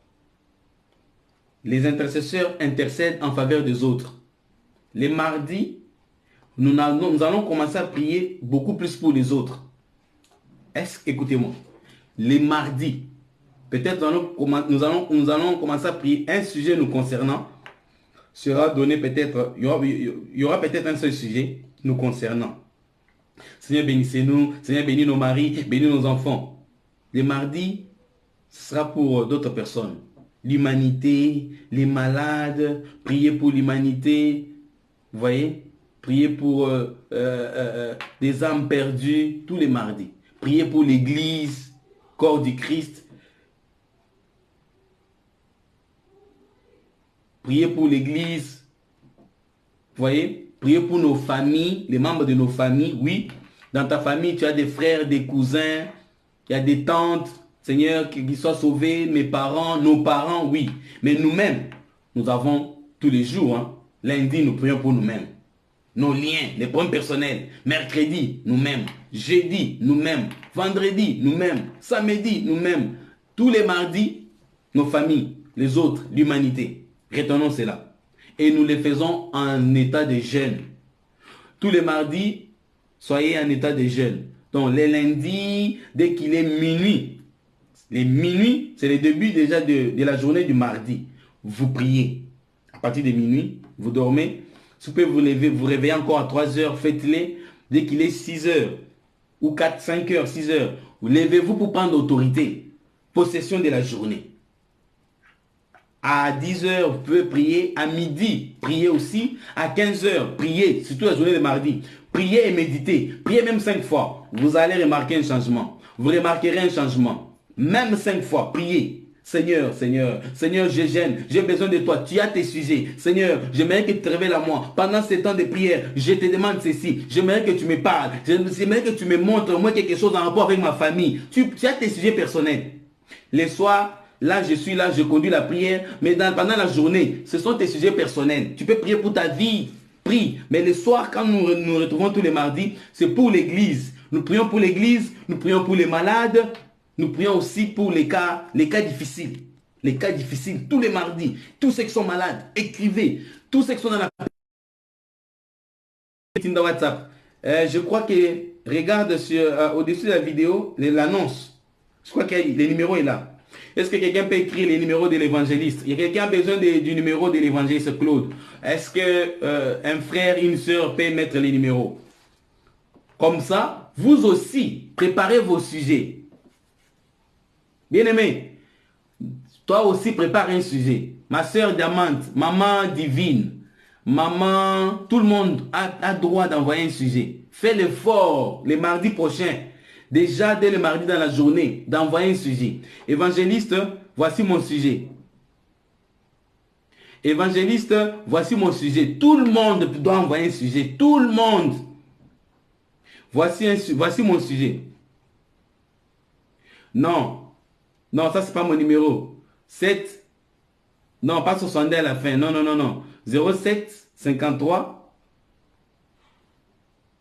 Les intercesseurs intercèdent en faveur des autres. Les mardis, nous allons commencer à prier beaucoup plus pour les autres. Écoutez-moi. Les mardis, peut-être nous allons commencer à prier un sujet nous concernant. Sera donné peut-être, il y aura peut-être un seul sujet nous concernant. Seigneur, bénissez-nous. Seigneur, bénis nos maris, bénis nos enfants. Les mardis, ce sera pour d'autres personnes. L'humanité, les malades, prier pour l'humanité. Vous voyez? Prier pour des âmes perdues tous les mardis. Prier pour l'église, corps du Christ. Priez pour l'église. Vous voyez? Priez pour nos familles, les membres de nos familles. Oui, dans ta famille, tu as des frères, des cousins, il y a des tantes. Seigneur, qu'ils soient sauvés, mes parents, nos parents, oui. Mais nous-mêmes, nous avons tous les jours, lundi, nous prions pour nous-mêmes. Nos liens, les problèmes personnels. Mercredi, nous-mêmes. Jeudi, nous-mêmes. Vendredi, nous-mêmes. Samedi, nous-mêmes. Tous les mardis, nos familles, les autres, l'humanité. Retenons cela. Et nous les faisons en état de jeûne. Tous les mardis, soyez en état de jeûne. Donc les lundis, dès qu'il est minuit, les minuit, c'est le début déjà de la journée du mardi. Vous priez. À partir de minuit, vous dormez. Si vous pouvez vous lever, vous réveillez encore à 3 heures, faites-les. Dès qu'il est 6 heures, ou 4, 5 heures, 6 heures, vous levez-vous pour prendre autorité. Possession de la journée. À 10 heures, vous pouvez prier. À midi, priez aussi. À 15 heures, priez. Surtout la journée de mardi. Priez et méditez. Priez même 5 fois. Vous allez remarquer un changement. Vous remarquerez un changement. Même 5 fois, priez. Seigneur, Seigneur, Seigneur, je gêne, j'ai besoin de toi, tu as tes sujets. Seigneur, j'aimerais que tu te révèles à moi. Pendant ces temps de prière, je te demande ceci. J'aimerais que tu me parles. J'aimerais que tu me montres moi quelque chose en rapport avec ma famille. Tu as tes sujets personnels. Les soirs, là, je suis là, je conduis la prière. Mais pendant la journée, ce sont tes sujets personnels. Tu peux prier pour ta vie. Prie. Mais le soir, quand nous nous retrouvons tous les mardis, c'est pour l'église. Nous prions pour l'église, nous prions pour les malades. Nous prions aussi pour les cas difficiles. Les cas difficiles, tous les mardis. Tous ceux qui sont malades, écrivez. Tous ceux qui sont dans la WhatsApp. Je crois que, regarde au-dessus de la vidéo, l'annonce. Je crois que le numéro est là. Est-ce que quelqu'un peut écrire les numéros de l'évangéliste? Il y a quelqu'un qui a besoin du numéro de l'évangéliste Claude. Est-ce que un frère, une soeur peut mettre les numéros? Comme ça, vous aussi, préparez vos sujets. Bien-aimé, toi aussi prépare un sujet. Ma soeur Diamante, maman divine, maman, tout le monde a droit d'envoyer un sujet. Fais l'effort les mardis prochains, déjà dès le mardi dans la journée, d'envoyer un sujet. Évangéliste, voici mon sujet. Évangéliste, voici mon sujet. Tout le monde doit envoyer un sujet. Tout le monde. Voici mon sujet. Non. Non, ça, c'est pas mon numéro. 7. Non, pas 62 à la fin. Non. 07 53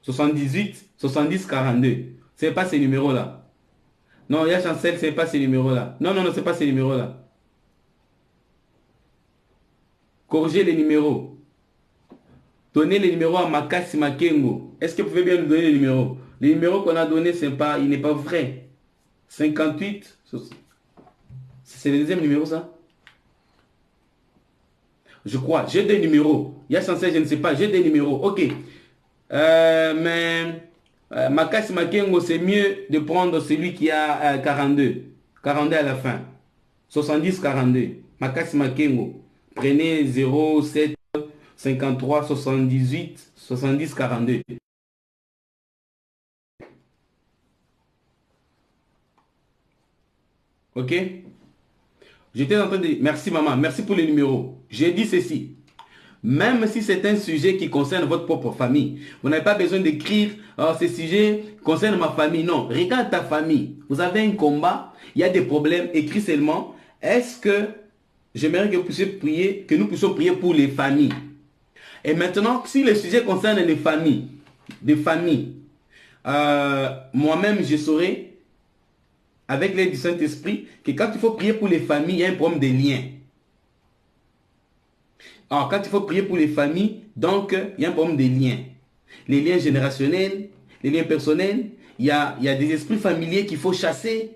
78 70 42. C'est pas ces numéros-là. Non, il y a Chancel, c'est pas ces numéros-là. Non, c'est pas ces numéros-là. Corrigez les numéros. Donnez les numéros à Makassi Makengo. Est-ce que vous pouvez bien nous donner les numéros? Les numéros qu'on a donnés, il n'est pas vrai. 58. C'est le deuxième numéro, ça? Je crois. J'ai des numéros. Il y a censé, je ne sais pas. J'ai des numéros. Ok. Mais Makassi Makengo, c'est mieux de prendre celui qui a 42. 42 à la fin. 70-42. Makassi Makengo. Prenez 07 53 78 70 42. Ok? J'étais en train de... Merci maman, merci pour les numéros. J'ai dit ceci. Même si c'est un sujet qui concerne votre propre famille, vous n'avez pas besoin d'écrire ce sujet concerne ma famille. Non, regarde ta famille. Vous avez un combat, il y a des problèmes, écris seulement. Est-ce que j'aimerais que vous puissiez prier, que nous puissions prier pour les familles. Et maintenant, si le sujet concerne les familles, moi-même je saurai avec l'aide du Saint-Esprit que quand il faut prier pour les familles, il y a un problème de liens. Alors, quand il faut prier pour les familles, donc, il y a un problème de liens. Les liens générationnels, les liens personnels, il y a des esprits familiers qu'il faut chasser.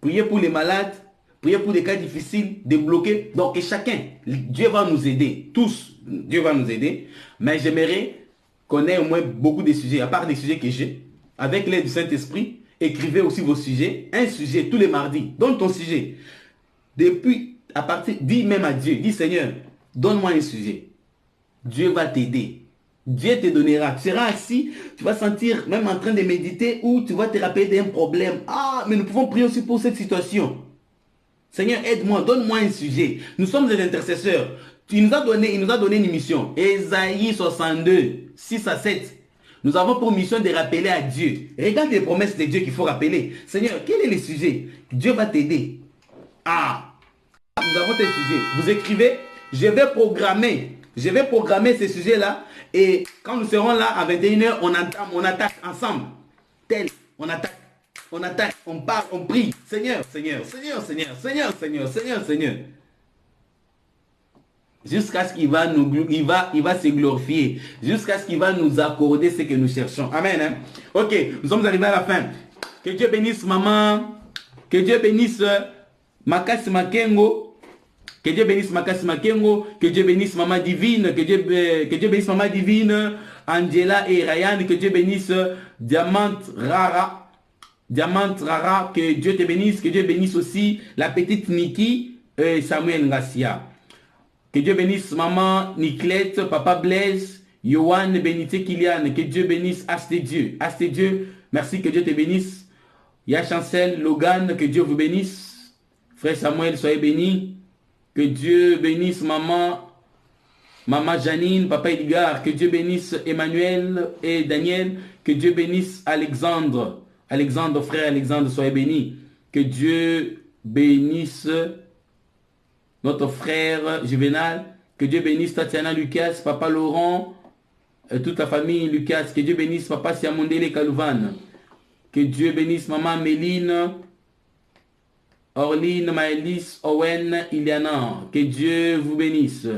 Prier pour les malades, prier pour des cas difficiles, débloquer. Donc, chacun, Dieu va nous aider. Tous, Dieu va nous aider. Mais j'aimerais qu'on ait au moins beaucoup de sujets, à part des sujets que j'ai. Avec l'aide du Saint-Esprit, écrivez aussi vos sujets. Un sujet tous les mardis. Donne ton sujet. Depuis, à partir, dis même à Dieu, dis Seigneur, donne-moi un sujet. Dieu va t'aider. Dieu te donnera. Tu seras assis, tu vas sentir même en train de méditer ou tu vas te rappeler d'un problème. Ah, mais nous pouvons prier aussi pour cette situation. Seigneur, aide-moi, donne-moi un sujet. Nous sommes des intercesseurs. Il nous a donné une mission. Ésaïe 62, 6 à 7. Nous avons pour mission de rappeler à Dieu. Regarde les promesses de Dieu qu'il faut rappeler. Seigneur, quel est le sujet? Dieu va t'aider. Ah, nous avons des sujets. Vous écrivez, je vais programmer ces sujets-là. Et quand nous serons là à 21h, on attaque ensemble. On attaque, on parle, on prie. Seigneur. Jusqu'à ce qu'il va se glorifier. Jusqu'à ce qu'il va nous accorder ce que nous cherchons. Amen. Hein? Ok, nous sommes arrivés à la fin. Que Dieu bénisse maman. Que Dieu bénisse Makassi Makengo. Que Dieu bénisse Makassi Makengo. Que Dieu bénisse maman divine. Que Dieu bénisse maman divine. Angela et Ryan. Que Dieu bénisse Diamant Rara. Que Dieu te bénisse. Que Dieu bénisse aussi la petite Niki et Samuel Ngassia. Que Dieu bénisse maman Niclette, papa Blaise, Yohan, Bénité Kylian. Que Dieu bénisse Asté Dieu. Merci, que Dieu te bénisse. Ya Chancel, Logan, que Dieu vous bénisse. Frère Samuel, soyez bénis. Que Dieu bénisse maman Janine, papa Edgar. Que Dieu bénisse Emmanuel et Daniel. Que Dieu bénisse Alexandre. Frère Alexandre, soyez bénis. Que Dieu bénisse notre frère Juvenal. Que Dieu bénisse Tatiana Lucas, papa Laurent, toute la famille Lucas. Que Dieu bénisse papa Siamondele Kalouvan. Que Dieu bénisse maman Méline, Orline, Maëlys, Owen, Iliana. Que Dieu vous bénisse.